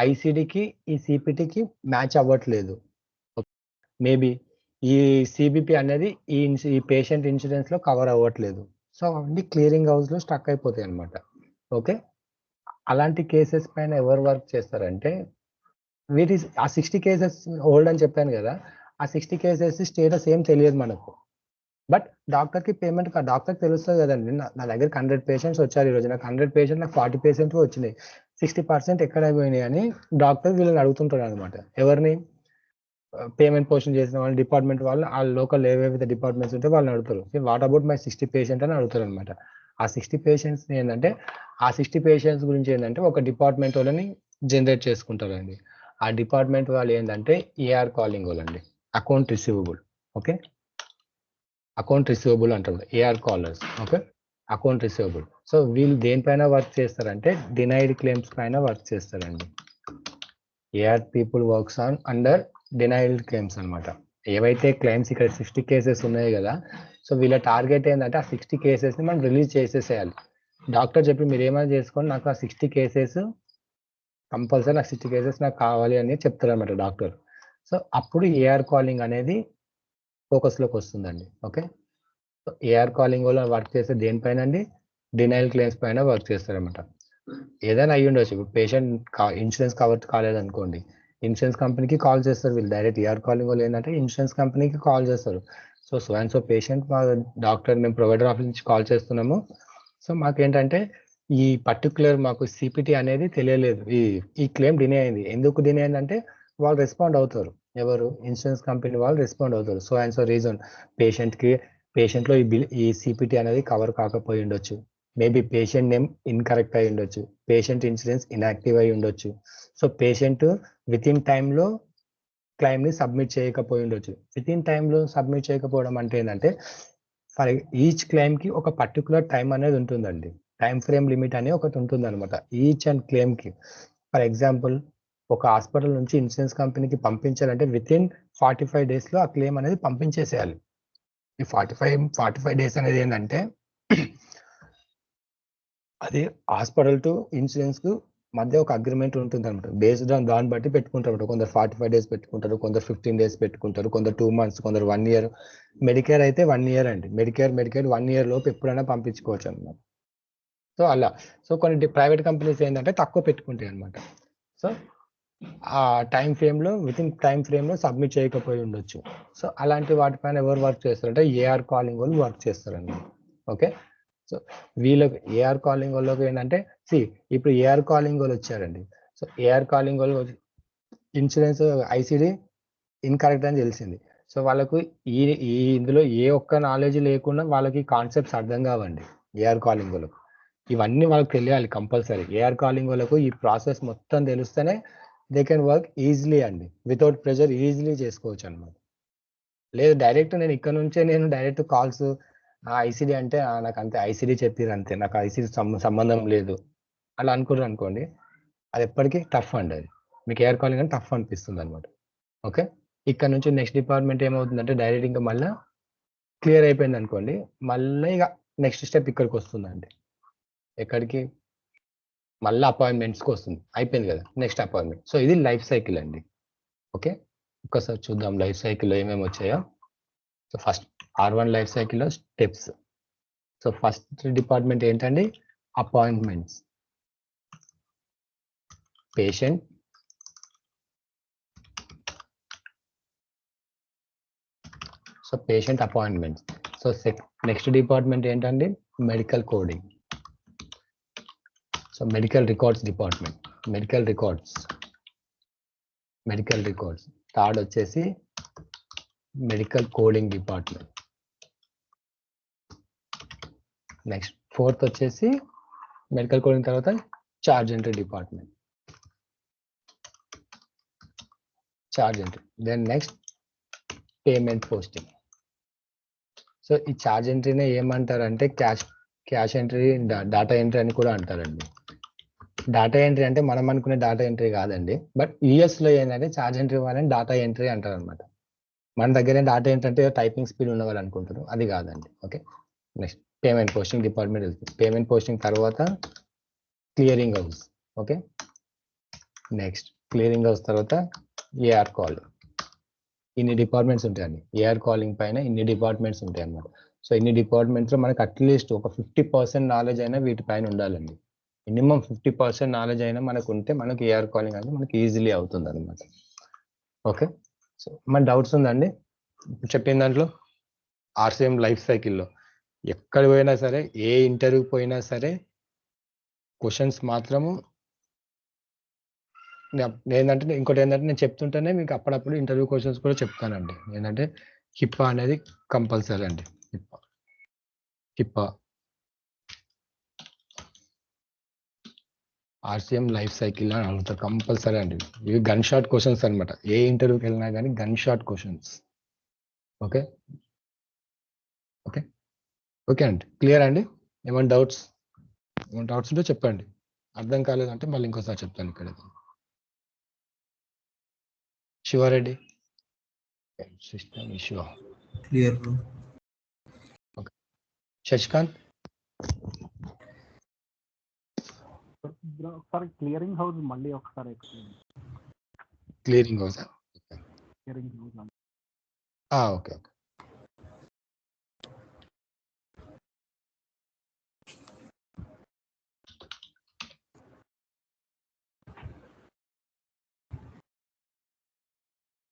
[SPEAKER 1] ఐసిడికి ఈ సిపిటికి మ్యాచ్ అవ్వట్లేదు. మేబీ ఈ సిబిపి అనేది ఈ పేషెంట్ ఇన్సూరెన్స్లో కవర్ అవ్వట్లేదు. సో అవన్నీ క్లియరింగ్ హౌస్లో స్టక్ అయిపోతాయి అనమాట. ఓకే, అలాంటి కేసెస్ పైన ఎవరు వర్క్ చేస్తారంటే ఆ 60 కేసెస్ హోల్డ్ అని చెప్పాను కదా, ఆ 60 కేసెస్ స్టేటస్ ఏం తెలియదు మనకు. బట్ డాక్టర్కి పేమెంట్, డాక్టర్కి తెలుస్తుంది కదండి. నా దగ్గరికి 100 పేషెంట్స్ వచ్చారు ఈరోజు, నాకు 100 పేషెంట్, నాకు 40 పేషెంట్స్ వచ్చినాయి, 60% ఎక్కడ అయిపోయినాయి అని డాక్టర్ వీళ్ళని అడుగుతుంటాడు అనమాట. ఎవరిని? పేమెంట్ పోస్టింగ్ చేసిన వాళ్ళు, డిపార్ట్మెంట్ వాళ్ళు, ఆ లోకల్ ఏవేవి డిపార్ట్మెంట్స్ ఉంటే వాళ్ళని అడుగుతారు. వాట్ అబౌట్ మై 60 పేషెంట్ అని అడుగుతారు అనమాట. ఆ 60 పేషెంట్స్ ఏంటంటే ఆ 60 పేషెంట్స్ గురించి ఏంటంటే ఒక డిపార్ట్మెంట్ వాళ్ళని జనరేట్ చేసుకుంటారండి. ఆ డిపార్ట్మెంట్ వాళ్ళు ఏంటంటే ఏఆర్ కాలింగ్ వాళ్ళండి, account receivable. Okay, account receivable అంటారు, AR callers. Okay, account receivable. So వీళ్ళు దేనిపైన వర్క్ చేస్తారంటే డినైడ్ క్లెయిమ్స్ పైన వర్క్ చేస్తారండి. AR people works on under denied claims అనమాట. ఏవైతే క్లెయిమ్స్ ఇక్కడ 60 కేసెస్ ఉన్నాయి కదా, సో వీళ్ళ టార్గెట్ ఏంటంటే ఆ 60 కేసెస్ని మనం రిలీజ్ చేసేసేయాలి. డాక్టర్ చెప్పి మీరు ఏమైనా చేసుకోండి, నాకు ఆ 60 కేసెస్ కంపల్సరీ, నాకు 60 కేసెస్ నాకు కావాలి అని చెప్తారు అనమాట డాక్టర్. సో అప్పుడు ఏఆర్ కాలింగ్ అనేది ఫోకస్లోకి వస్తుందండి. ఓకే, సో ఏఆర్ కాలింగ్ వల్ల వర్క్ చేస్తే దేనిపైన అండి? డినైల్ క్లెయిమ్స్ పైన వర్క్ చేస్తారనమాట. ఏదైనా అయ్యి ఉండొచ్చు. ఇప్పుడు పేషెంట్ ఇన్సూరెన్స్ కవర్ కాలేదనుకోండి, ఇన్సూరెన్స్ కంపెనీకి కాల్ చేస్తారు వీళ్ళు. డైరెక్ట్ ఏఆర్ కాలింగ్ వాళ్ళు ఏంటంటే ఇన్సూరెన్స్ కంపెనీకి కాల్ చేస్తారు. సో అండ్ సో పేషెంట్ మా డాక్టర్ మేము ప్రొవైడర్ ఆఫీస్ నుంచి కాల్ చేస్తున్నాము. సో మాకేంటంటే ఈ పర్టికులర్ మాకు సిపిటి అనేది తెలియలేదు, ఈ క్లెయిమ్ డినే అయింది. ఎందుకు డినే అయిందంటే వాళ్ళు రెస్పాండ్ అవుతారు. ఎవరు? ఇన్సూరెన్స్ కంపెనీ వాళ్ళు రెస్పాండ్ అవుతారు. సో అండ్ సో రీజన్, పేషెంట్లో ఈ సిపిటి అనేది కవర్ కాకపోయి ఉండొచ్చు. మేబీ పేషెంట్ నేమ్ ఇన్కరెక్ట్ అయి ఉండొచ్చు, పేషెంట్ ఇన్సూరెన్స్ ఇన్యాక్టివ్ అయి ఉండొచ్చు. సో పేషెంట్ విత్ ఇన్ టైంలో క్లైమ్ ని సబ్మిట్ చేయకపోయి ఉండొచ్చు. విత్ ఇన్ టైంలో సబ్మిట్ చేయకపోవడం అంటే ఏంటంటే ఫర్ ఈచ్ క్లెయిమ్ కి ఒక పర్టికులర్ టైం అనేది ఉంటుందండి. టైం ఫ్రేమ్ లిమిట్ అనేది ఒకటి ఉంటుంది అనమాట ఈచ్ అండ్ క్లెయిమ్ కి. ఫర్ ఎగ్జాంపుల్ ఒక హాస్పిటల్ నుంచి ఇన్సూరెన్స్ కంపెనీకి పంపించాలంటే విత్ ఇన్ 45 days లో ఆ క్లెయిమ్ అనేది పంపించేసేయాలి. ఈ 45 days అనేది ఏంటంటే అది హాస్పిటల్ టు ఇన్సూరెన్స్ కు మధ్య ఒక అగ్రిమెంట్ ఉంటుంది అనమాట. బేస్డ్ ఆన్ దాన్ని బట్టి పెట్టుకుంటారు. కొందరు 45 days పెట్టుకుంటారు, కొందరు 15 days పెట్టుకుంటారు, కొందరు 2 months, కొందరు 1 year. మెడికేర్ అయితే 1 year అండి. మెడికేర్ 1 year లోపు ఎప్పుడైనా పంపించుకోవచ్చు అనమాట. సో అలా. సో కొన్ని ప్రైవేట్ కంపెనీస్ ఏంటంటే తక్కువ పెట్టుకుంటాయి అనమాట. సో ఆ టైం ఫ్రేమ్లో విత్ ఇన్ టైం ఫ్రేమ్లో సబ్మిట్ చేయకపోయి ఉండొచ్చు. సో అలాంటి వాటిపైన ఎవరు వర్క్ చేస్తారంటే ఏఆర్ కాలింగ్ వాళ్ళు వర్క్ చేస్తారన్నమాట. ఓకే. సో వీళ్ళకి ఏఆర్ కాలింగ్ వాళ్ళకి ఏంటంటే ఇప్పుడు ఏఆర్ కాలింగ్ వాళ్ళు వచ్చారండి. సో ఏఆర్ కాలింగ్ వాళ్ళు ఇన్సూరెన్స్ ఐసిడి ఇన్కరెక్ట్ అని తెలిసింది. సో వాళ్ళకు ఈ ఇందులో ఏ ఒక్క నాలెడ్జ్ లేకుండా వాళ్ళకి కాన్సెప్ట్స్ అర్థం కావండి. ఏఆర్ కాలింగ్ వాళ్ళకు ఇవన్నీ వాళ్ళకి తెలియాలి కంపల్సరీ. ఏఆర్ కాలింగ్ వాళ్ళకు ఈ ప్రాసెస్ మొత్తం తెలిస్తేనే దే కెన్ వర్క్ ఈజీలీ అండి. వితౌట్ ప్రెషర్ ఈజీలీ చేసుకోవచ్చు అనమాట. లేదు డైరెక్ట్ నేను ఇక్కడ నుంచే నేను డైరెక్ట్ కాల్స్ ఐసిడి అంటే నాకు అంతే ఐసిడి చెప్పారు అంతే, నాకు ఐసిడి సంబంధం లేదు అలా అనుకున్నారు అనుకోండి, అది ఎప్పటికీ టఫ్ అండి. అది మీకు ఏఆర్ కాలింగ్ అంటే టఫ్ అనిపిస్తుంది అనమాట. ఓకే. ఇక్కడ నుంచి నెక్స్ట్ డిపార్ట్మెంట్ ఏమవుతుందంటే డైరెక్ట్ ఇంకా మళ్ళీ క్లియర్ అయిపోయింది అనుకోండి, మళ్ళీ ఇక నెక్స్ట్ స్టెప్ ఇక్కడికి వస్తుందండి. ఎక్కడికి? మళ్ళీ అపాయింట్మెంట్స్కి వస్తుంది. అయిపోయింది కదా, నెక్స్ట్ అపాయింట్మెంట్. సో ఇది లైఫ్ సైకిల్ అండి. ఓకే. ఒక్కసారి చూద్దాం లైఫ్ సైకిల్లో ఏమేమి వచ్చాయో. సో ఫస్ట్ R1 లైఫ్ సైకిల్లో స్టెప్స్. సో ఫస్ట్ డిపార్ట్మెంట్ ఏంటండి? Appointments. Patient, so patient appointments. So next department ఏంటండి? Medical coding. So medical records department. Medical records. Third వచ్చేసి medical coding department. Next fourth వచ్చేసి medical coding తర్వాత charge entry department. Then next payment posting. So ఈ charge ఎంట్రీనే ఏమంటారంటే cash entry, data entry అని కూడా అంటారండి. డాటా ఎంట్రీ అంటే మనం అనుకునే డాటా ఎంట్రీ కాదండి. బట్ యూఎస్లో ఏంటంటే చార్జ్ ఎంట్రీ వాళ్ళని డాటా ఎంట్రీ అంటారు అనమాట. మన దగ్గర డాటా ఎంట్రీ అంటే టైపింగ్ స్పీడ్ ఉన్న వాళ్ళు అనుకుంటారు, అది కాదండి. Okay. Next payment posting department వెళ్తుంది. పేమెంట్ పోస్టింగ్ తర్వాత clearing house. Okay. Next clearing house తర్వాత ఏఆర్ కాలింగ్. ఇన్ని డిపార్ట్మెంట్స్ ఉంటాయండి. ఏఆర్ కాలింగ్ పైన ఇన్ని డిపార్ట్మెంట్స్ ఉంటాయి అన్నమాట. సో ఇన్ని డిపార్ట్మెంట్స్లో మనకి అట్లీస్ట్ ఒక 50% నాలెడ్జ్ అయినా వీటిపైన ఉండాలండి. మినిమం 50% నాలెడ్జ్ అయినా మనకు ఉంటే మనకి ఏఆర్ కాలింగ్ అనేది మనకి ఈజీలీ అవుతుంది అనమాట. ఓకే. సో మన డౌట్స్ ఉందండి చెప్పిన దాంట్లో? ఆర్సీఎం లైఫ్ సైకిల్లో ఎక్కడ పోయినా సరే, ఏ ఇంటర్వ్యూకి పోయినా సరే క్వశ్చన్స్ మాత్రము ఏంటంటే ఇంకోటి ఏంటంటే నేను చెప్తుంటేనే మీకు అప్పుడప్పుడు ఇంటర్వ్యూ క్వశ్చన్స్ కూడా చెప్తానండి. ఏంటంటే హిప్పా అనేది కంపల్సరీ అండి. హిప్పా ఆర్సీఎం లైఫ్ సైకిల్ అని అడుగుతారు కంపల్సరీ అండి. ఇవి గన్ షాట్ క్వశ్చన్స్ అనమాట. ఏ ఇంటర్వ్యూకి వెళ్ళినా కానీ gun shot questions. Okay. Okay. Okay అండి. క్లియర్ అండి? ఏమైనా డౌట్స్ ఉంటే చెప్పండి. అర్థం కాలేదంటే మళ్ళీ ఇంకోసారి చెప్తాను ఇక్కడ. Sivareddy system issue
[SPEAKER 3] clear bro.
[SPEAKER 1] Okay. Sasikanth
[SPEAKER 2] ఒకసారి క్లియరింగ్ హౌస్ మళ్ళీ ఒకసారి
[SPEAKER 1] clearing house.
[SPEAKER 2] Clearing house
[SPEAKER 1] okay.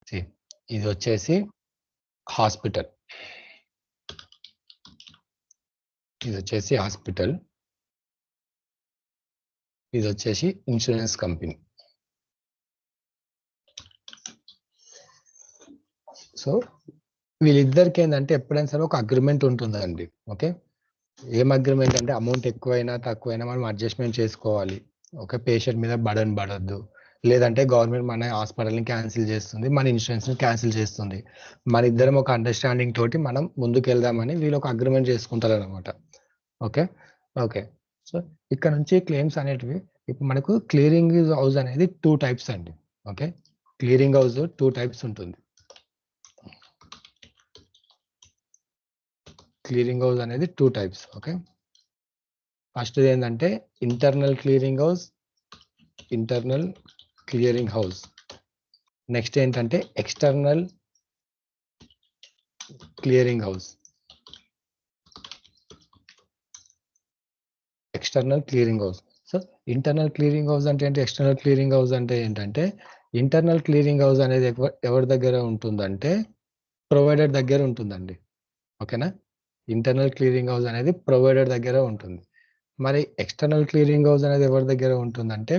[SPEAKER 1] Okay. ఇది వచ్చేసి హాస్పిటల్. ఇది వచ్చేసి ఇన్సూరెన్స్ కంపెనీ. సో వీళ్ళిద్దరికి ఏంటంటే ఎప్పుడైనా సరే ఒక అగ్రిమెంట్ ఉంటుందండి. ఓకే. ఏం అగ్రిమెంట్ అంటే అమౌంట్ ఎక్కువైనా తక్కువైనా మనం అడ్జస్ట్మెంట్ చేసుకోవాలి. ఓకే. పేషెంట్ మీద బర్డన్ పడద్దు. లేదంటే గవర్నమెంట్ మన హాస్పిటల్ని క్యాన్సిల్ చేస్తుంది, మన ఇన్సూరెన్స్ని క్యాన్సిల్ చేస్తుంది. మన ఇద్దరం ఒక అండర్స్టాండింగ్ తోటి మనం ముందుకు వెళ్దామని వీళ్ళు ఒక అగ్రిమెంట్ చేసుకుంటారు అనమాట. Okay okay. సో ఇక్కడ నుంచి క్లెయిమ్స్ అనేటివి ఇప్పుడు మనకు క్లియరింగ్ హౌస్ అనేది 2 టైప్స్ అండి. ఓకే, క్లియరింగ్ హౌస్ 2 టైప్స్ ఉంటుంది. క్లియరింగ్ హౌస్ అనేది 2 టైప్స్. ఓకే, ఫస్ట్ ఏంటంటే internal clearing house, internal clearing house. Next ఏంటంటే external clearing house, external clearing house. So internal clearing house అంటే ఏంటి, ఎక్స్టర్నల్ క్లియరింగ్ హౌస్ అంటే ఏంటంటే ఇంటర్నల్ క్లియరింగ్ హౌస్ అనేది ఎవరి దగ్గర ఉంటుందంటే ప్రొవైడర్ దగ్గర ఉంటుందండి. ఓకేనా, ఇంటర్నల్ క్లియరింగ్ హౌస్ అనేది ప్రొవైడర్ దగ్గర ఉంటుంది. మరి ఎక్స్టర్నల్ క్లియరింగ్ హౌస్ అనేది ఎవరి దగ్గర ఉంటుందంటే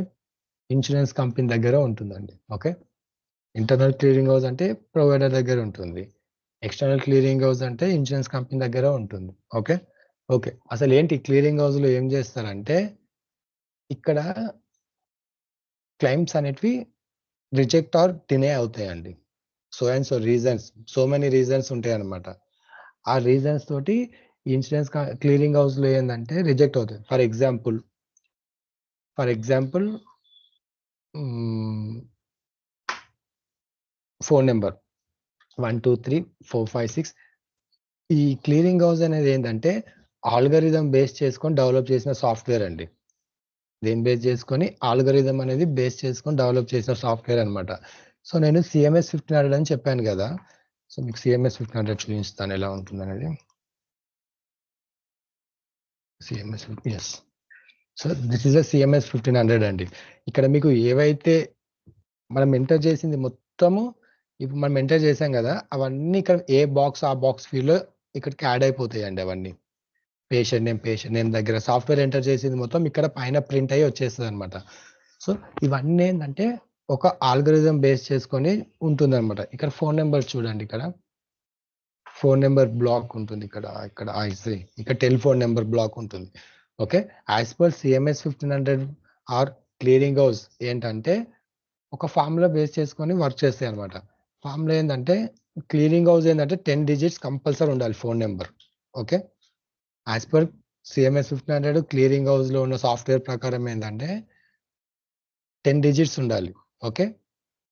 [SPEAKER 1] ఇన్సూరెన్స్ కంపెనీ దగ్గర ఉంటుందండి. ఓకే, ఇంటర్నల్ క్లియరింగ్ హౌస్ అంటే ప్రొవైడర్ దగ్గర ఉంటుంది, ఎక్స్టర్నల్ క్లియరింగ్ హౌస్ అంటే ఇన్సూరెన్స్ కంపెనీ దగ్గర ఉంటుంది. Okay okay. అసలు ఏంటి క్లియరింగ్ హౌస్లో ఏం చేస్తారంటే ఇక్కడ క్లెయిమ్స్ అనేటివి రిజెక్ట్ ఆర్ డినే అవుతాయండి. So and so reasons, so many reasons ఉంటాయి అన్నమాట. ఆ రీజన్స్ తోటి ఇన్సూరెన్స్ క్లియరింగ్ హౌస్లో ఏంటంటే రిజెక్ట్ అవుతాయి. For example phone number 1234566. ఈ క్లియరింగ్ హౌస్ అనేది ఏంటంటే ఆల్గరిథం బేస్ చేసుకొని డెవలప్ చేసిన సాఫ్ట్వేర్ అండి. దేని బేస్ చేసుకొని, ఆల్గరిథం అనేది బేస్ చేసుకొని డెవలప్ చేసిన సాఫ్ట్వేర్ అనమాట. సో నేను CMS 1500 అని చెప్పాను కదా. సో మీకు CMS 1500 చూపిస్తాను ఎలా ఉంటుంది అనేది. CMS, yes. So this is CMS 1500 అండి. ఇక్కడ మీకు ఏవైతే మనం ఎంటర్ చేసింది మొత్తము ఇప్పుడు మనం ఎంటర్ చేసాం కదా, అవన్నీ ఇక్కడ ఏ బాక్స్ ఆ బాక్స్ ఫీల్డ్లో ఇక్కడికి యాడ్ అయిపోతాయండి. అవన్నీ పేషెంట్ నేమ్ దగ్గర సాఫ్ట్వేర్ ఎంటర్ చేసింది మొత్తం ఇక్కడ పైన ప్రింట్ అయ్యి వచ్చేస్తుంది అనమాట. సో ఇవన్నీ ఏంటంటే ఒక ఆల్గరిథం బేస్ చేసుకొని ఉంటుంది అనమాట. ఇక్కడ ఫోన్ నెంబర్ చూడండి, ఇక్కడ ఫోన్ నెంబర్ బ్లాక్ ఉంటుంది, ఇక్కడ టెలిఫోన్ నెంబర్ బ్లాక్ ఉంటుంది. Okay, as per CMS 1500 or clearing house ఏంటంటే ఒక ఫార్ములా బేస్ చేసుకొని వర్క్ చేస్తాయి అనమాట. ఫార్ములా ఏంటంటే క్లియరింగ్ హౌస్ ఏంటంటే 10 digits కంపల్సరీ ఉండాలి phone number. Okay, as per CMS 1500 clearing హౌస్లో ఉన్న సాఫ్ట్వేర్ ప్రకారం ఏంటంటే 10 digits ఉండాలి. Okay,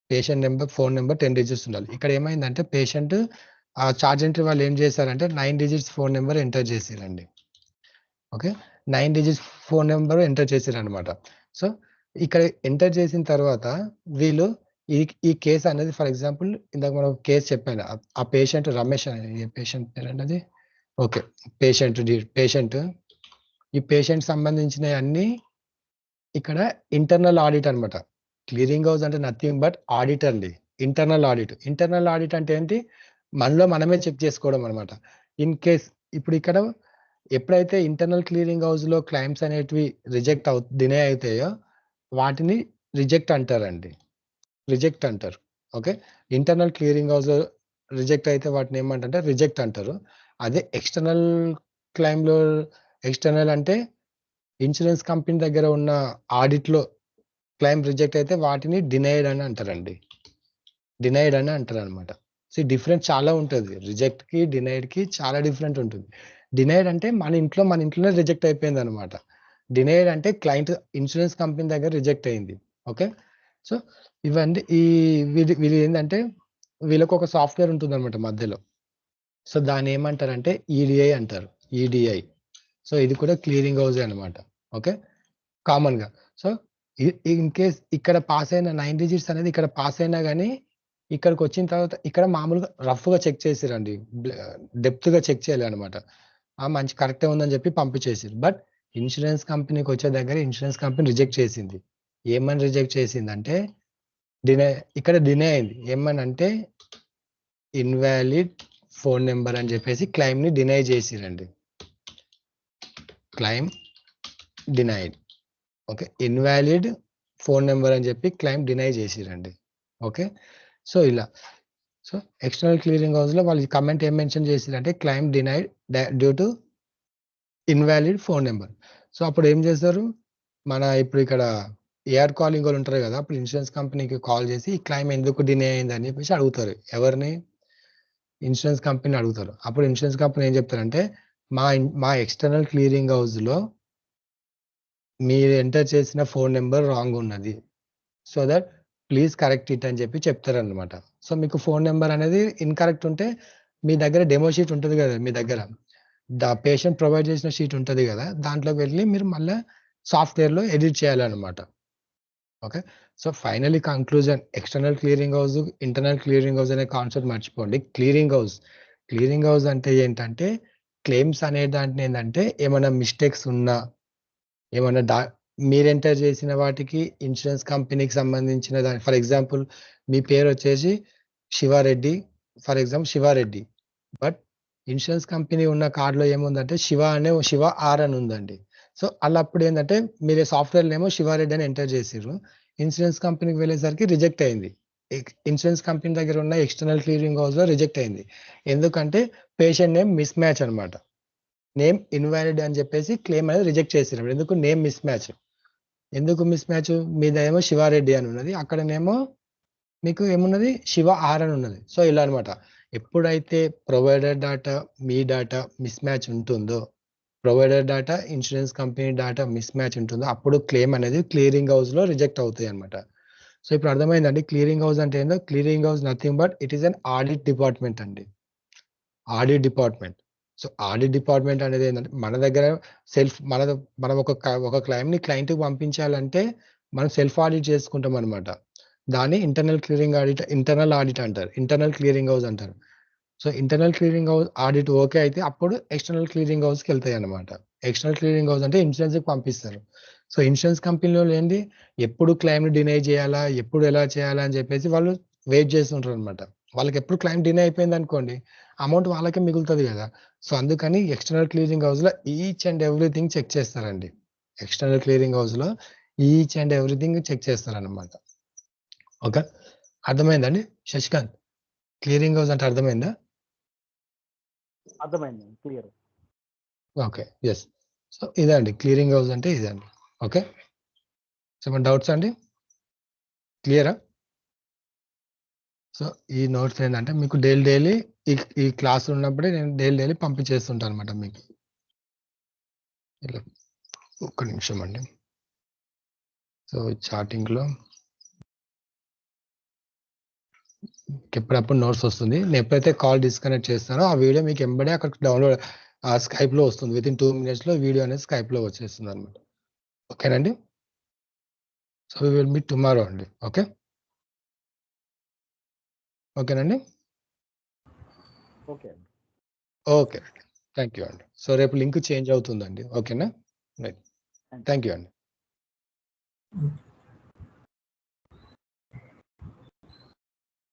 [SPEAKER 1] patient number, phone number 10 digits ఉండాలి. ఇక్కడ ఏమైందంటే పేషెంట్ ఆ చార్జ్ ఎంట్రీ వాళ్ళు ఏం చేశారంటే 9 digits ఫోన్ నెంబర్ ఎంటర్ చేసారండి. Okay, 9 digits phone number enter చేసారనమాట. సో ఇక్కడ ఎంటర్ చేసిన తర్వాత వీళ్ళు ఈ కేసు అనేది ఫర్ ఎగ్జాంపుల్ ఇందాక మనం కేసు చెప్పాను, ఆ పేషెంట్ రమేష్ అనేది పేషెంట్ పేరు అన్నది. ఓకే, పేషెంట్ ఈ పేషెంట్ సంబంధించిన అన్ని ఇక్కడ ఇంటర్నల్ ఆడిట్ అనమాట. క్లియరింగ్ హౌస్ అంటే నథింగ్ బట్ ఆడిట్ అండి, ఇంటర్నల్ ఆడిట్. ఇంటర్నల్ ఆడిట్ అంటే ఏంటి, మనలో మనమే చెక్ చేసుకోవడం అనమాట. ఇన్ కేస్ ఇప్పుడు ఇక్కడ ఎప్పుడైతే ఇంటర్నల్ క్లియరింగ్ హౌస్లో క్లైమ్స్ అనేటివి డినే అవుతాయో వాటిని రిజెక్ట్ అంటారండి, రిజెక్ట్ అంటారు. Okay, internal clearing house reject అయితే వాటిని ఏమంటారంటే రిజెక్ట్ అంటారు. అదే ఎక్స్టర్నల్ క్లైమ్లో, ఎక్స్టర్నల్ అంటే ఇన్సూరెన్స్ కంపెనీ దగ్గర ఉన్న ఆడిట్లో క్లైమ్ రిజెక్ట్ అయితే వాటిని డినైడ్ అని అంటారండి, డినైడ్ అని అంటారు అనమాట. సో డిఫరెన్స్ చాలా ఉంటుంది, రిజెక్ట్కి డినైడ్కి చాలా డిఫరెంట్ ఉంటుంది. డినైడ్ అంటే మన ఇంట్లోనే రిజెక్ట్ అయిపోయింది అనమాట. డినైడ్ అంటే క్లయింట్ ఇన్సూరెన్స్ కంపెనీ దగ్గర రిజెక్ట్ అయింది. ఓకే, సో ఇవన్నీ వీళ్ళు ఏంటంటే వీళ్ళకి ఒక సాఫ్ట్వేర్ ఉంటుంది అనమాట మధ్యలో. సో దాన్ని ఏమంటారంటే EDI అంటారు, EDI. సో ఇది కూడా క్లియరింగ్ హౌస్ అనమాట. ఓకే, కామన్గా. సో ఇన్ కేస్ ఇక్కడ పాస్ అయిన 9 digits అనేది ఇక్కడ పాస్ అయినా కానీ ఇక్కడికి వచ్చిన తర్వాత ఇక్కడ మామూలుగా రఫ్గా చెక్ చేసిరండి, డెప్త్గా చెక్ చేయాలి అనమాట. మంచి కరెక్టే ఉందని చెప్పి పంపించేసారు. బట్ ఇన్సూరెన్స్ కంపెనీకి వచ్చే దగ్గర ఇన్సూరెన్స్ కంపెనీ రిజెక్ట్ చేసింది. ఏమని రిజెక్ట్ చేసిందంటే ఇక్కడ డినే అయింది. ఏమని అంటే ఇన్వాలిడ్ ఫోన్ నెంబర్ అని చెప్పేసి క్లైమ్ని డినై చేసిరండి, claim denied. Okay, invalid phone number అని చెప్పి క్లైమ్ డినై చేసిరండి. ఓకే, సో ఇలా. సో ఎక్స్టర్నల్ క్లియరింగ్ హౌస్లో వాళ్ళు కమెంట్ ఏం మెన్షన్ చేసిరంటే claim denied due to invalid phone number. So అప్పుడు ఏం చేస్తారు, ఇప్పుడు ఇక్కడ ఏఆర్ కాలింగ్ వాళ్ళు ఉంటారు కదా, అప్పుడు ఇన్సూరెన్స్ కంపెనీకి కాల్ చేసి ఈ క్లైమ్ ఎందుకు డినే అయింది అని చెప్పేసి అడుగుతారు. ఎవరిని? ఇన్సూరెన్స్ కంపెనీ అడుగుతారు. అప్పుడు ఇన్సూరెన్స్ కంపెనీ ఏం చెప్తారంటే మా ఎక్స్టర్నల్ క్లియరింగ్ హౌస్లో మీరు ఎంటర్ చేసిన ఫోన్ నెంబర్ రాంగ్ ఉన్నది, so that please correct it అని చెప్పి చెప్తారనమాట. సో మీకు ఫోన్ నెంబర్ అనేది ఇన్కరెక్ట్ ఉంటే మీ దగ్గర డెమో షీట్ ఉంటుంది కదా, మీ దగ్గర పేషెంట్ ప్రొవైడ్ చేసిన షీట్ ఉంటుంది కదా, దాంట్లోకి వెళ్ళి మీరు మళ్ళీ సాఫ్ట్వేర్లో ఎడిట్ చేయాలన్నమాట. Okay, so finally conclusion, external clearing house, internal clearing house అనే కాన్సెప్ట్ మర్చిపోండి. క్లియరింగ్ హౌస్ అంటే ఏంటంటే క్లెయిమ్స్ అనే దాంట్లో ఏంటంటే ఏమైనా మిస్టేక్స్ ఉన్నా, ఏమైనా మీరు ఎంటర్ చేసిన వాటికి ఇన్సూరెన్స్ కంపెనీకి సంబంధించిన దాని, ఫర్ ఎగ్జాంపుల్ మీ పేరు వచ్చేసి Sivareddy, for example Sivareddy, but insurance company ఉన్న కార్డులో ఏముందంటే శివ ఆర్ అని ఉందండి. సో అలా అప్పుడు ఏంటంటే మీరు సాఫ్ట్వేర్లో ఏమో శివారెడ్డి అని ఎంటర్ చేసిర్రు, ఇన్సూరెన్స్ కంపెనీకి వెళ్ళేసరికి రిజెక్ట్ అయింది. ఇన్సూరెన్స్ కంపెనీ దగ్గర ఉన్న ఎక్స్టర్నల్ క్లియరింగ్ హౌస్ లో రిజెక్ట్ అయింది. ఎందుకంటే పేషెంట్ నేమ్ మిస్ మ్యాచ్ అనమాట. నేమ్ ఇన్వాలిడ్ అని చెప్పేసి క్లెయిమ్ అనేది రిజెక్ట్ చేసినప్పుడు, ఎందుకు నేమ్ మిస్ మ్యాచ్, ఎందుకు మిస్ మ్యాచ్, మీదేమో శివారెడ్డి అని ఉన్నది, అక్కడనేమో మీకు ఏమున్నది శివ ఆర్ అని ఉన్నది. సో ఇలా అనమాట. ఎప్పుడైతే ప్రొవైడర్ డాటా మీ డాటా మిస్ మ్యాచ్ ఉంటుందో, provider data insurance company data miss match ఉంటుందో, అప్పుడు క్లెయిమ్ అనేది క్లియరింగ్ హౌస్ లో రిజెక్ట్ అవుతాయి అనమాట. సో ఇప్పుడు అర్థమైందండి క్లియరింగ్ హౌస్ అంటే ఏందో. Clearing house nothing but it is an audit department అండి, audit department. So audit department అనేది ఏంటంటే మన దగ్గర మనం ఒక క్లైమ్ ని క్లయింట్ కి పంపించాలంటే మనం సెల్ఫ్ ఆడిట్ చేసుకుంటాం అనమాట. దాన్ని ఇంటర్నల్ ఆడిట్ అంటారు, ఇంటర్నల్ క్లియరింగ్ హౌస్ అంటారు. So internal clearing house audit okay అయితే అప్పుడు ఎక్స్టర్నల్ క్లియరింగ్ హౌస్ కి వెళ్తాయి అనమాట. ఎక్స్టర్నల్ క్లియరింగ్ హౌస్ అంటే ఇన్సూరెన్స్ కి పంపిస్తారు. సో ఇన్సూరెన్స్ కంపెనీలో ఏంటి, ఎప్పుడు క్లైమ్ ని డినై చేయాలా, ఎప్పుడు ఎలా చేయాలా అని చెప్పేసి వాళ్ళు వెయిట్ చేస్తుంటారు అనమాట. వాళ్ళకి ఎప్పుడు క్లైమ్ డినై అయిపోయింది అనుకోండి, అమౌంట్ వాళ్ళకే మిగులుతుంది కదా. సో అందుకని ఎక్స్టర్నల్ క్లియరింగ్ హౌస్ లో ఈచ్ అండ్ ఎవ్రీథింగ్ చెక్ చేస్తారండి. ఎక్స్టర్నల్ క్లియరింగ్ హౌస్ లో ఈచ్ అండ్ ఎవ్రీథింగ్ చెక్ చేస్తారనమాట. ఓకే, అర్థమైందండి శశికాంత్? క్లియరింగ్ హౌస్ అంటే అర్థమైందా?
[SPEAKER 2] అర్థమైంది, క్లియర్.
[SPEAKER 1] Okay, yes. సో ఇదండి క్లియరింగ్ హౌస్ అంటే ఇదండి. ఓకే, సో మన డౌట్స్ అండి క్లియరా? సో ఈ నోట్స్ ఏంటంటే మీకు డైలీ ఈ క్లాస్ ఉన్నప్పుడే నేను డైలీ పంపించేస్తుంటాను అనమాట మీకు. ఇలా ఒక్క నిమిషం అండి. సో చాటింగ్లో ఎప్పుడప్పుడు నోట్స్ వస్తుంది. నేను ఎప్పుడైతే కాల్ డిస్కనెక్ట్ చేస్తానో ఆ వీడియో మీకు ఎంబడే అక్కడ డౌన్లోడ్ స్కైప్లో వస్తుంది. విత్ ఇన్ 2 minutes వీడియో అనేది స్కైప్లో వచ్చేస్తుంది అనమాట. ఓకేనండి. So we will meet tomorrow అండి. ఓకేనండి.
[SPEAKER 2] ఓకే అండి.
[SPEAKER 1] ఓకే, థ్యాంక్ యూ అండి. సో రేపు లింక్ చేంజ్ అవుతుందండి. ఓకేనా, రైట్, థ్యాంక్ యూ అండి.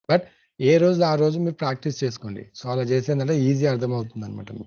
[SPEAKER 1] బట్ ఏ రోజు ఆ రోజు మీరు ప్రాక్టీస్ చేసుకోండి. సో అలా చేసేదంటే ఈజీ అర్థమవుతుంది అనమాట మీకు.